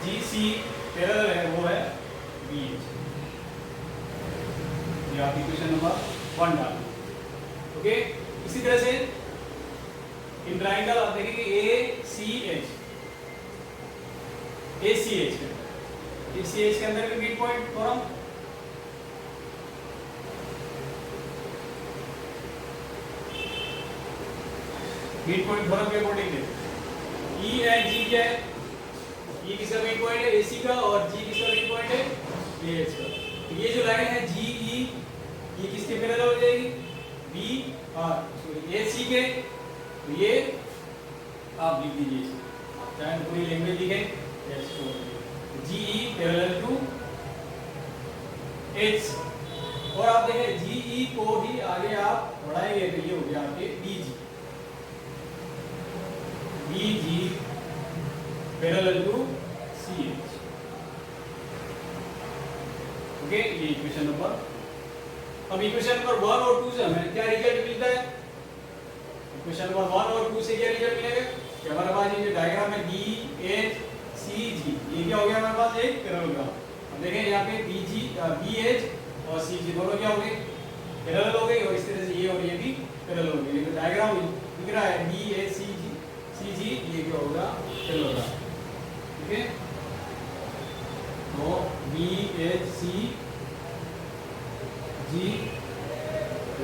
GC पैरेलल है वो है BH। ये आप इक्वेशन नंबर 1 डाल, ओके। इसी तरह से इन ट्राइंगल आप देखेंगे ACH के अंदर भी mid point theorem, mid point theorem के अकॉर्डिंग है E एंड G क्या है, E किसका मिड पॉइंट है AC का, और G किसका मिड पॉइंट है AH का। तो ये जो लाइन है GE, ये किसके पैरेलल हो जाएगी, B और AC के। तो ये आप लिख दीजिए, चाहे पूरी लैंग्वेज लिखें, GE पैरेलल टू H। और आप देखें GE को ही आगे आप बढ़ाएंगे तो ये हो गया आपके BG parallel to CH, okay. ये इक्वेशन नंबर। अब इक्वेशन नंबर 1 और 2 से हमें क्या रिजल्ट मिलता है, इक्वेशन नंबर 1 और 2 से क्या रिजल्ट मिलेगा कि हमारे पास ये जो डायग्राम है BHCG, ये क्या हो गया हमारे पास एक पैरेललोग्राम। अब देखें यहाँ पे BH और CG दोनों क्या हो गए, पैरेलल हो गए, और इस तरह से ये और ये भी पैरेलल हो गए। लेकिन डायग्राम दिख रहा है BHCG, ये क्या होगा पैरेललोग्राम, ठीक है। तो BHCG,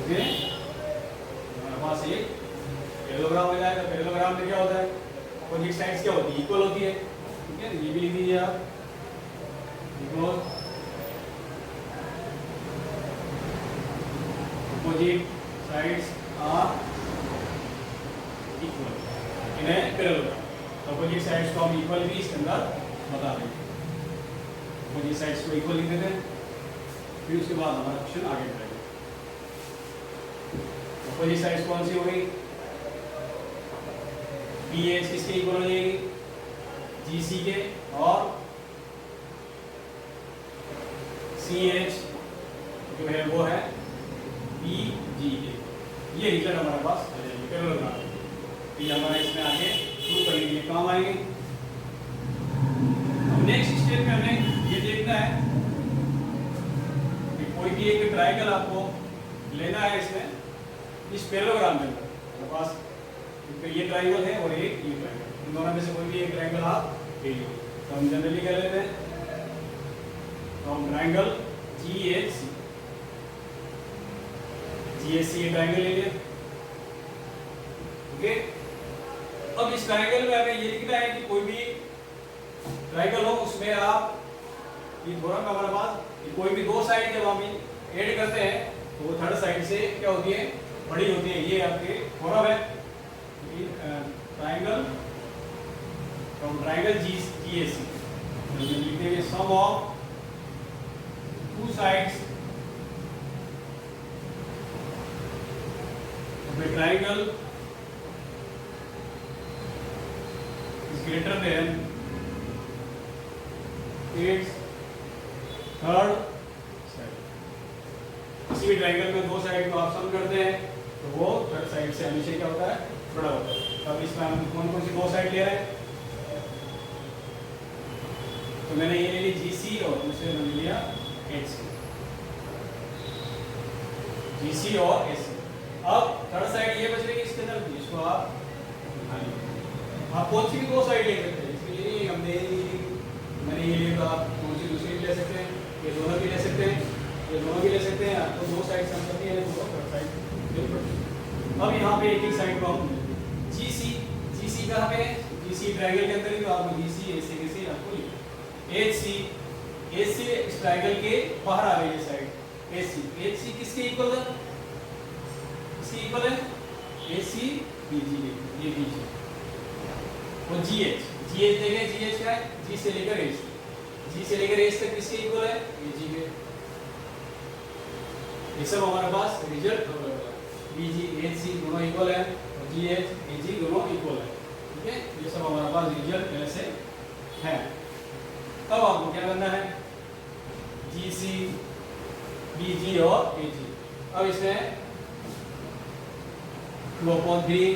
ओके, हमारे पास एक पैरेललोग्राम हो जाएगा। पैरेललोग्राम में क्या होता है, अपोजिट साइड्स क्या होती है, इक्वल होती है, ठीक है। ये भी लिख दीजिए आप, because opposite sides are equal in a parallelogram. Opposite sides को हम इक्वल भी इसके अंदर बता देंगे, अपोजिट साइड्स को इक्वल लिख देते हैं। फिर उसके बाद हमारा क्वेश्चन आगे बढ़ेगा। अपोजिट साइड्स कौन सी हो गई, BH किसके इक्वल हो जाएगी, GC के, और CH जो है वो है BG के। ये रिजल्ट हमारे पास आ जाएगी पैरेललोग्राम। ये हमारा इसमें आगे प्रूव करने के लिए काम आएंगे। नेक्स्ट स्टेप में हमें ये देखना है कि कोई भी एक ट्रायंगल आपको लेना है इसमें, इस पैरेललोग्राम में हमारे पास क्योंकि ये ट्राइंगल है और एक ये ट्राइंगल, इन दोनों में से कोई भी एक ट्राइंगल आप ले लीजिए। तो हम जनरली कर लेते हैं, तो हम ट्राइंगल GHC ये ट्राइंगल ले लिया। ओके, अब इस ट्राइंगल में हमें ये लिखना है कि कोई भी ट्राइंगल हो उसमें आप ये थोड़ा का हमारे पास कोई भी दो साइड जब हम ऐड करते हैं तो वो थर्ड साइड से क्या होती है, बड़ी होती है। ये आपके फोरम है ट्राइंगल फ्रॉम ट्राइंगल GHC लिखेंगे sum of two sides of a triangle is greater than its third side. किसी भी ट्राइंगल में दो साइड को आप सम करते हैं तो वो थर्ड साइड से हमेशा क्या होता है, बड़ा होता है। अब इसमें हम कौन कौन सी दो साइड ले रहे हैं, तो मैंने ये ले ली GC और दूसरे मैंने लिया HC, GC और HC। अब थर्ड साइड ये बच रही है इसके अंदर, इसको आप कौन सी भी दो साइड ले सकते हैं, इसके लिए हमने मैंने ये लिया, तो आप कौन सी दूसरी भी ले सकते हैं, ये दोनों भी ले सकते हैं, ये दोनों भी ले सकते हैं। आपको दो साइड सम करनी है तो थर्ड साइड। अब यहाँ पे एक साइड को हम GC का हमें GC ट्रायंगल के अंदर ही, तो आपको GC ऐसे आपको HC इस ट्रायंगल के बाहर आ गई ये साइड HC किसके इक्वल है, किसके इक्वल है, AC BG ये BG और GH देखें, GH क्या है, G से लेकर H तक किसके इक्वल है, AG के। ये सब हमारे पास रिजल्ट BG HC दोनों इक्वल है और GH AG दोनों इक्वल है। ठीक है, ये सब हमारे पास रिजल्ट ऐसे है। अब आपको क्या करना है, GC BG और AG। अब इसमें 2/3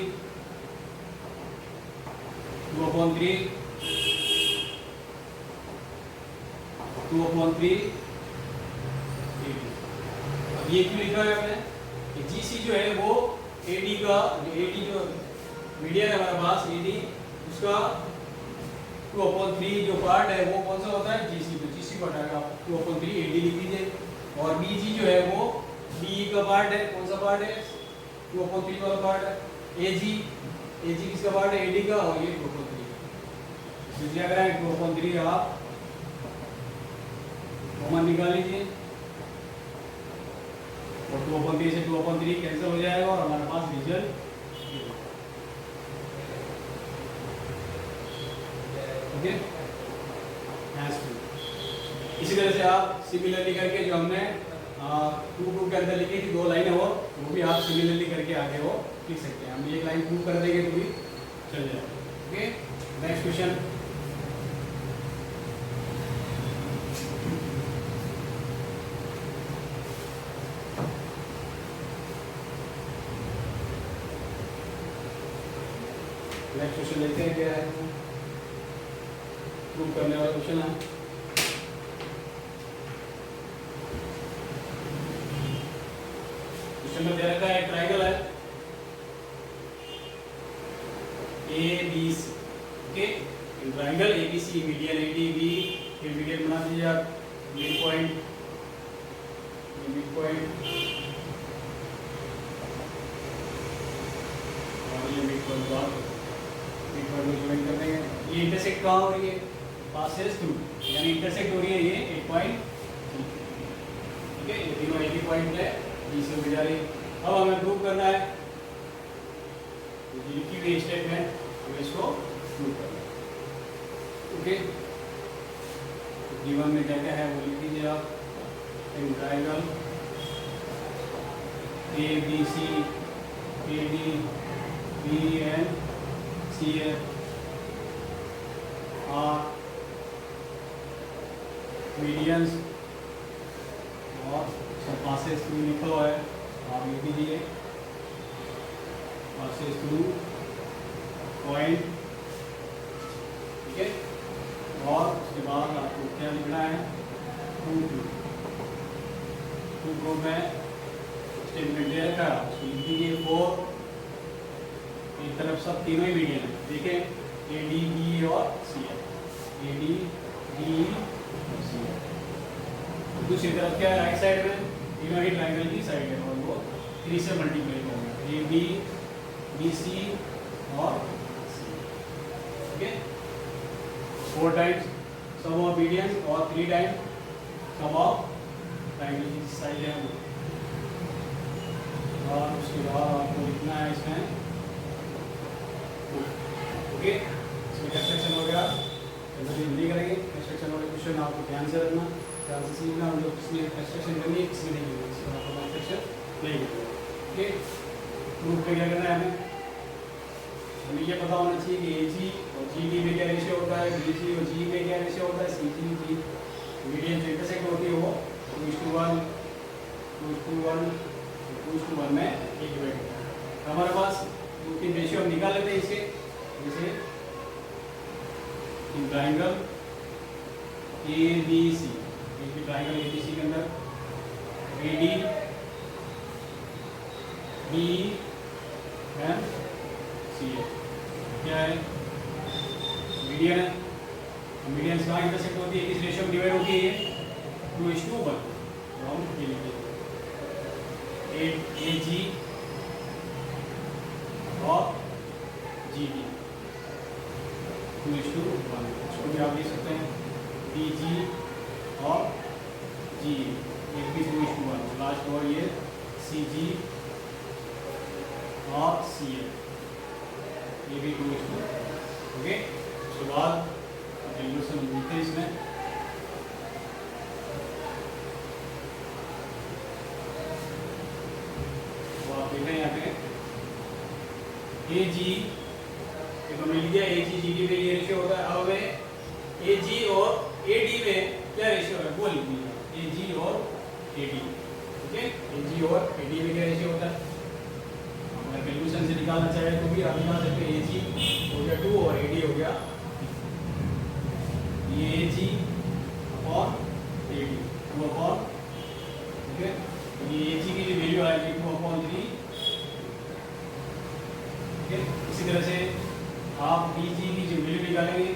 अब ये क्यों लिखा है हमने, GC जो है वो AD का जो मीडियन है हमारे पास AD, उसका 2/3 जो पार्ट है वो कौन सा होता है, GC। तो GC को हटाकर आप 2/3 AD लिख दीजिए। और BG जो है वो BE का पार्ट है, कौन सा पार्ट है, 2/3 वाला पार्ट है। AG किसका पार्ट है, AD का, और ये 2/3। क्या करें, 2/3 आप कॉमन निकाल लीजिए और 2/3 से 2/3 कैंसिल हो जाएगा और हमारे पास रिजल्ट। ओके, इसी तरह से आप सिमिलरली करके जो हमने 2 के अंदर लिखी थी 2 लाइनें और वो भी आप सिमिलरली करके आगे वो लिख सकते हैं। हम एक लाइन प्रूव कर देंगे तो भी चल जाएगा। Okay, next question. Next question देखते हैं क्या है, प्रूव करने वाला क्वेश्चन है। क्वेश्चन में दे रखा है ट्रायंगल है ABC। Okay, triangle ABC, median ADB, फिर मीडियन बना दीजिए आप, मिड पॉइंट और ये मिड पॉइंट को ज्वाइन कर देंगे। ये इंटरसेक्ट कहाँ हो रही है, पासेस थ्रू, यानी इंटरसेक्ट हो रही है ये 8 पॉइंट। ठीक है, ये तीनों एक ही पॉइंट है, जिससे भी जा रही है। अब हमें प्रूव करना है, लिखी हुई स्टेटमेंट हमें इसको प्रूव करना है। ओके, जीवन में क्या क्या है वो लिख दीजिए आप। In triangle ABC AD BN CF R medians और पासेस थ्रू लिखा हुआ है, आप लिख दीजिए पासेस थ्रू पॉइंट। ठीक है, और उसके बाद आपको क्या लिखना है, प्रूफ में स्टेटमेंट दे रखा है, उसको लिख दीजिए 4 एक तरफ सब तीनों ही मीडियन है, देखें ए डी बी और सी है, ए डी बी और सी है। दूसरी तरफ क्या है, राइट साइड में तीनों ही ट्राइंगल की साइड है और वो 3 से मल्टीप्लाई करेंगे, ए बी बी सी और C. Okay, 4 times sum of median और 3 टाइम्स सम ऑफ ट्राइंगल की साइड है वो। और उसके बाद आपको लिखना है इसमें, ओके, इसमें कंस्ट्रक्शन वगैरह हिंदी करेंगे। कंस्ट्रक्शन वाले क्वेश्चन आपको ध्यान से रखना, ध्यान से सीखना, हम लोग किसमें कंस्ट्रक्शन करनी है किसमें नहीं करनी, इसमें आपको कंस्ट्रक्शन नहीं करनी। ओके, प्रूफ पे क्या करना है हमें ये पता होना चाहिए कि ए जी और जी डी में क्या रेशियो होता है, बी जी और जी में क्या रेशियो होता है, सी जी जी मीडियन जो इंटरसेक्ट होती है वो 2:1 में एक डिवाइड होता है। हमारे पास 2-3 रेशियो हम निकाल लेते हैं इसके, जैसे in triangle A B C, एक ट्राइंगल ए बी सी के अंदर ए डी बी एंड सी है, क्या है मीडियन है। मीडियन कहाँ इंटरसेक्ट होती है, किस रेशियो में डिवाइड होती है, 2:1। तो हम ये लिखिए ए जी और जी डी 2:1। इसको भी आप लिख सकते हैं बी जी और जी एक भी 2:1, लास्ट और ये सी जी और सी है, ये भी 2:1। ओके, उसके बाद कैलकुलेशन लिखते हैं इसमें, तो आप देख रहे हैं यहाँ पे ए जी, एक हमने लिख दिया ए जी जी डी में ये रेशियो होता है। अब हमें ए जी और ए डी में क्या रेशियो है वो लिख दीजिए, ए जी और ए डी। ओके, ए जी और ए डी में क्या रेशियो होता है, अगर कैलकुलेशन से निकालना चाहे तो भी आप निकाल सकते हैं। ए जी हो गया 2 और ए डी हो गया, ये ए जी और ए डी 2/, ओके, ये ए जी की जो वैल्यू आएगी 2/3। इसी तरह से आप बी जी की जो वैल्यू निकालेंगे,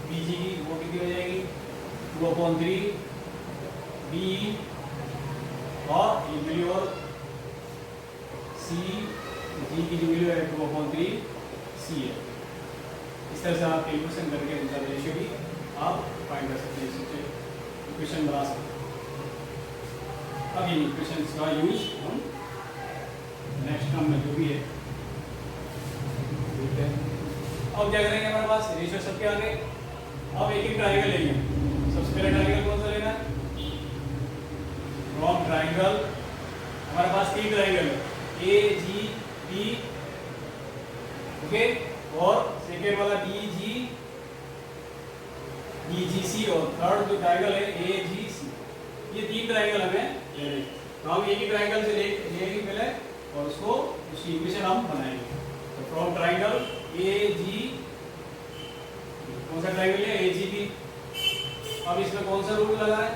बी जी की वो कितनी हो जाएगी 2/3 बी और ये वैल्यू और सी जी की जो वैल्यू है 2/3 सी है। इस तरह से आप कैलकुलेशन करके उनका रेशियो भी आप फाइंड कर सकते हैं, इससे इक्वेशन बना सकते हैं। अब ये इक्वेशन का यूज हम नेक्स्ट टर्म में जो भी है। अब क्या करेंगे, हमारे पास रेशियो सबके आगे, अब एक एक ट्राइंगल लेंगे। सबसे पहले ट्राइंगल कौन सा लेना है, फ्रॉम ट्राइंगल हमारे पास 3 ट्राइंगल है, ए जी बी, ओके, और सेकेंड वाला बी जी सी, और थर्ड जो ट्राइंगल है ए जी सी। ये 3 ट्राइंगल हमें लेने, तो हम एक ही ट्राइंगल से लेंगे पहले और उसको उसकी इक्वेशन हम बनाएंगे। तो फ्रॉम ट्राइंगल ए जी, कौन सा ट्राइंगल है, ए जी बी। अब इसमें कौन सा रूल लगा है,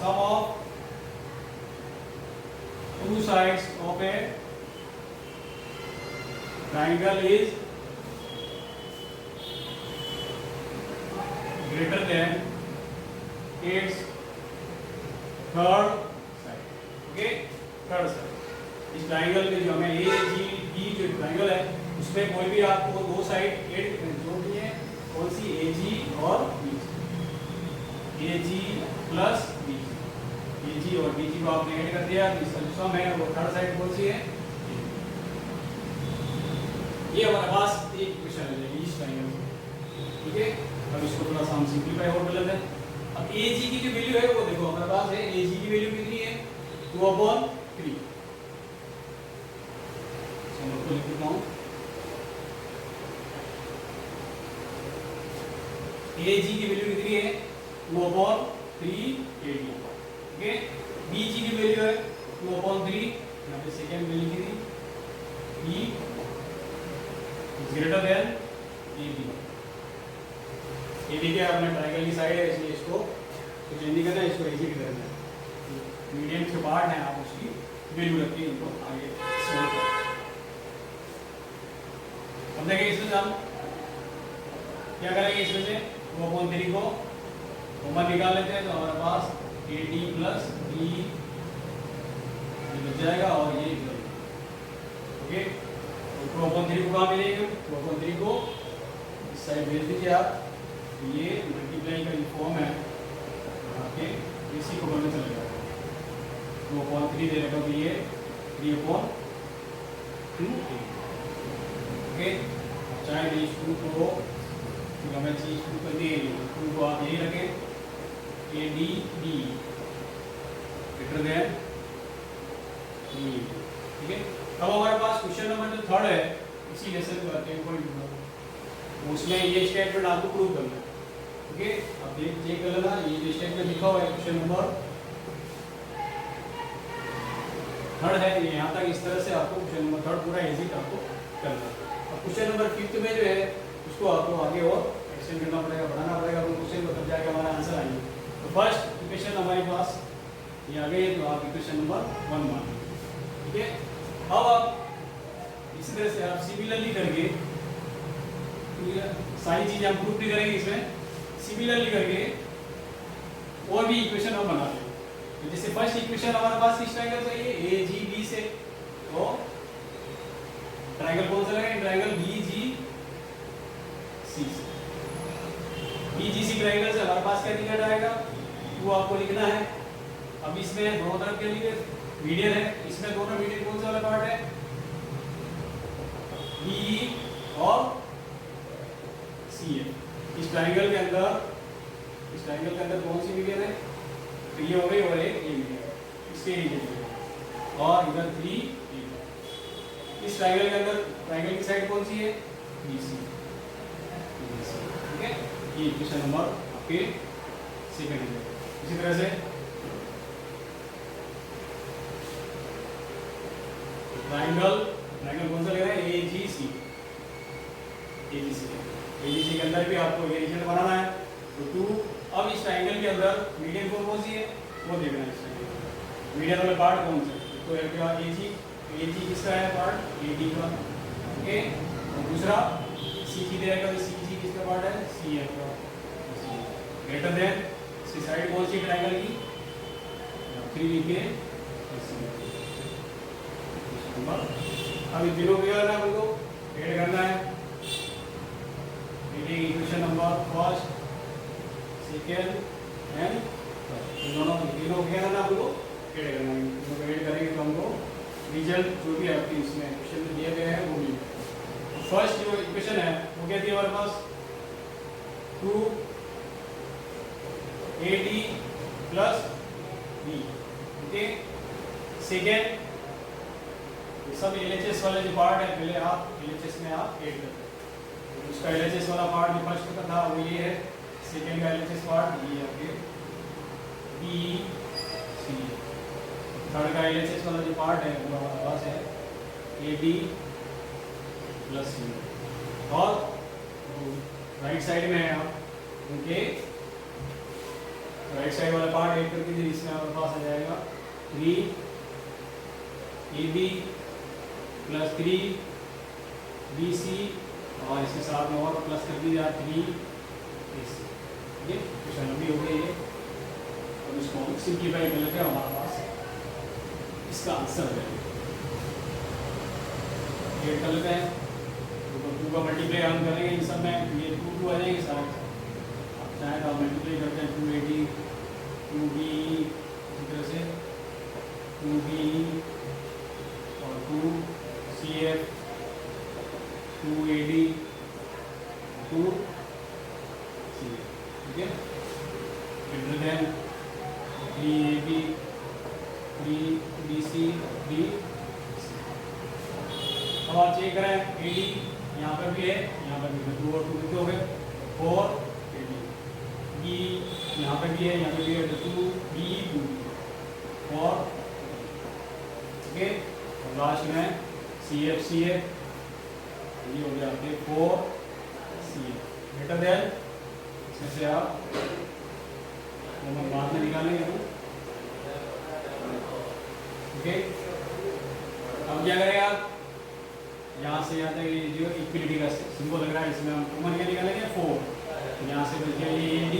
sum of 2 sides of a triangle is greater than its third side. Okay, third side. इस ट्राइंगल में जो हमें ए जी बी जो ट्राइंगल है उसमें कोई भी आपको 2 साइड ऐड जोड़नी है, कौन सी, ए जी और बी जी, ए जी प्लस बी जी, ए जी और बी जी को आपने ऐड कर दिया, तो इसका जो सम है वो थर्ड साइड कौन सी है, ये हमारे पास एक इक्वेशन है इस ट्राइंगल से। ठीक है, अब इसको थोड़ा सा हम सिंपलीफाई और कर लेते हैं। अब ए जी की जो वैल्यू है वो देखो हमारे पास है, ए जी की वैल्यू कितनी है 2/3। मैं लिख देता हूँ, ए जी की वैल्यू कितनी है 2/3 A D. Okay, B G की वैल्यू है 2/3, यहाँ पे सेकेंड वैल्यू कितनी, B greater than A B. A B क्या अपना ट्राइंगल की साइड है, इसलिए इसको तो चेंज नहीं करना है, इसको ए जी की करना है। मीडियम के पार्ट है, आप उसकी वैल्यू रखिए, इनको आगे सॉल्व करें। अब देखिए इसमें हम क्या करेंगे, इसमें से 2/3 को कॉमन निकाल लेते हैं, तो हमारे पास AD प्लस B बच जाएगा और ये ओके। तो 2/3 को कहाँ मिलेंगे, 2/3 को इस साइड भेज दीजिए आप। तो ये मल्टीप्लाई का फॉर्म है आपके, इसी को करने चलेगा 2/3 दे रखा, तो ये 3/2 ओके। चाहे इस 2 को हमें चीज 2 करनी है, 2 को आप यही रखें ADB ग्रेटर देन, ठीक है। अब हमारे पास क्वेश्चन नंबर जो 3 है इसी लेसन का 10.2, उसमें ये स्टेटमेंट आपको प्रूव करना है, ओके। अब देख चेक कर लेना, ये जो स्टेटमेंट लिखा हुआ है क्वेश्चन नंबर 3 है, ये यहाँ तक इस तरह से आपको क्वेश्चन नंबर 3 पूरा एग्जिट आपको करना है। अब क्वेश्चन नंबर 5 में जो है उसको आपको आगे और एक्सटेंड करना पड़ेगा, बढ़ाना पड़ेगा, वो क्वेश्चन को तब जाके हमारा आंसर आएगा। तो फर्स्ट इक्वेशन हमारे पास ये आ गई है, तो आप इक्वेशन नंबर 1 मान, ठीक है। अब आप इसी तरह से आप सिमिलरली करके सारी चीजें हम प्रूफ भी करेंगे इसमें, सिमिलरली करके और भी इक्वेशन हम बनाते हैं। तो जैसे फर्स्ट इक्वेशन हमारे पास किस ट्रायंगल से है, AGB से, तो ट्रायंगल कौन सा लगेगा, ट्रायंगल BGC से। BGC ट्रायंगल से हमारे पास क्या दिया जाएगा, वो आपको लिखना है। अब इसमें दोनों तरफ के लिए मीडियन है, इसमें दोनों मीडियन कौन सा वाला पार्ट है, BE और CF। इस ट्रायंगल के अंदर कौन सी मीडियन है, तो ये हो गई और एक ये मीडियन, इसके रीजन और इधर 3। इस ट्रायंगल के अंदर ट्रायंगल की साइड कौन सी है, BC, ठीक है। ये इक्वेशन नंबर आपके सेकंड है। इसी तरह से ट्रायंगल कौन सा ले रहे हैं, AGC के अंदर भी आपको ये रीजन बनाना है, तो 2। अब इस ट्रायंगल के अंदर मीडियन कौन सी है वो देखना है, इस मीडियन वाला पार्ट कौन सा है, तो AG किसका है पार्ट, AD का, ओके। और दूसरा CG दे रखा, तो CG किसका पार्ट है, CF का, ग्रेटर देन इसकी साइड कौन सी ट्रायंगल की, 3 लिखे। अब इन तीनों को क्या करना है, हमको ऐड करना है। Equation number first, second and third, दोनों तीनों को क्या करना है, हमको ऐड करना है। तीनों को ऐड करेंगे तो हमको रिजल्ट जो भी आपकी इसमें क्वेश्चन में दिए गए हैं वो भी। फर्स्ट जो इक्वेशन है वो क्या दिया हमारे पास, 2AD plus B, okay. Second सब LHS वाले जो पार्ट है, पहले आप LHS में आप ऐड करते हैं। उसका LHS वाला पार्ट जो फर्स्ट का था वो ये है, सेकेंड का LHS पार्ट ये आपके BC, थर्ड का LHS वाला जो पार्ट है वो हमारे पास है AD प्लस C। और राइट साइड में है आप उनके राइट साइड वाला पार्ट ऐड करके इसमें हमारे पास आ जाएगा 3AB प्लस 3BC और इसके साथ में और प्लस कर दीजिए 3AC, ठीक है। क्वेश्चन लंबी हो गई है, अब इसको सिंप्लीफाई कर लेते हैं, हमारे पास इसका आंसर है, ऐड कर लेते हैं। तो 2 का मल्टीप्लाई हम करेंगे इन सब में, ये 2 आ जाएंगे साथ, आप चाहें तो आप मल्टीप्लाई करते हैं 2AD 2BE, इसी तरह से 2BE और 2CF 2AD 2CF, ठीक है। Greater than 3AB 3BC 3C। अब आप चेक करें, AD यहाँ पर भी है, यहाँ पर भी है, 2 और 2 कितने हो गए, 4AD। B यहाँ पर भी है, यहाँ पर भी है, 2B 2 और ओके। और लास्ट में CF ये हो गया आपके 4CF ग्रेटर देन, इसमें से आप हम बाद में निकालेंगे हम, ओके। अब क्या करें आप, यहाँ से यहाँ तक ये जो इक्विलिटी का सिंबल लग रहा है, इसमें हम कॉमन क्या निकालेंगे 4। तो यहाँ से बच गया ये AD,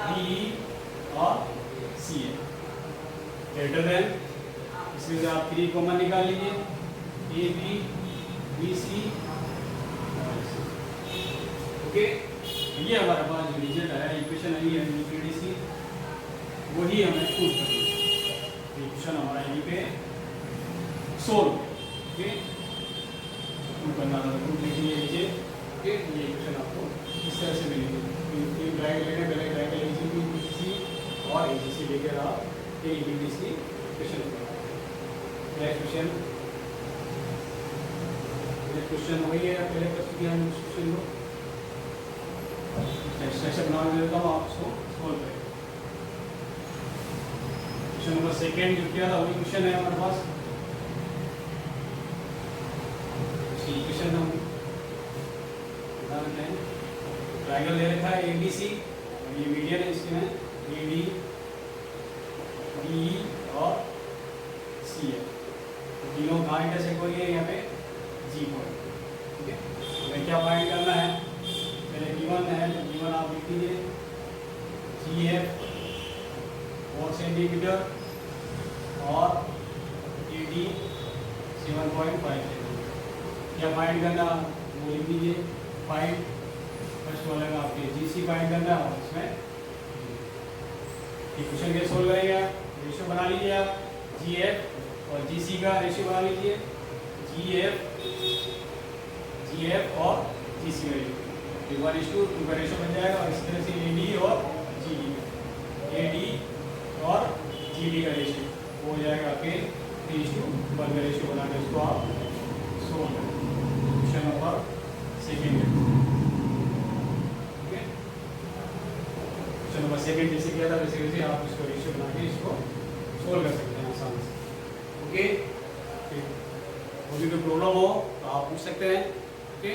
BE और CA ग्रेटर देन, इसमें से आप 3 कॉमन निकाल लीजिए, AB, BC, ओके। ये हमारे पास जो रिजल्ट आया, इक्वेशन आई है UPDC, वही हमें प्रूव करना है। इक्वेशन हमारा यहीं पे सोल्व, ओके, प्रूव करना था, प्रूव लिखिए नीचे, ओके। ये इक्वेशन आपको इस तरह से मिलेगी, ड्राइंग लेने पहले ड्राइंग लीजिए UPDC और AGC लेकर आप UPDC इक्वेशन क्वेश्चन वही है, पहले कर चुके हैं क्वेश्चन को, स्ट्रक्चर बना देता हूँ, आप उसको सोल्व करें। क्वेश्चन नंबर सेकेंड जो किया था वही क्वेश्चन है हमारे पास। क्वेश्चन हम बता देते हैं, ट्रायंगल ले रखा है ABC और ये मीडियन है, इसके में AD, BE और CA, तीनों कहाँ इंटरसेक्ट हो रही है, यहाँ पे G पॉइंट, ठीक है। हमें क्या फाइंड करना है, पहले G1 है तो G1 आप लिख दीजिए, GF 4 सेंटीमीटर और AD 7.5 सेंटीमीटर। क्या फाइंड करना वो लिख दीजिए, फाइंड फर्स्ट वाला का आपके GC फाइंड करना है, और इसमें इक्वेशन कैसे सोल्व करेंगे, रेशियो बना लीजिए आप, GF और GC का रेशियो बना लीजिए, GF और GC का रेशियो 1:2 का रेशियो बन जाएगा, और इस तरह से AD और GD का रेशियो हो जाएगा आपके 3:1 का रेशियो बनाकर इसको आप सोल्व करें। Question number second, okay. Question number second जैसे किया था वैसे वैसे आप इसको रेशियो बना के इसको सोल्व कर सकते हैं आसानी से, ओके। और भी कोई प्रॉब्लम हो तो आप पूछ सकते हैं, ओके।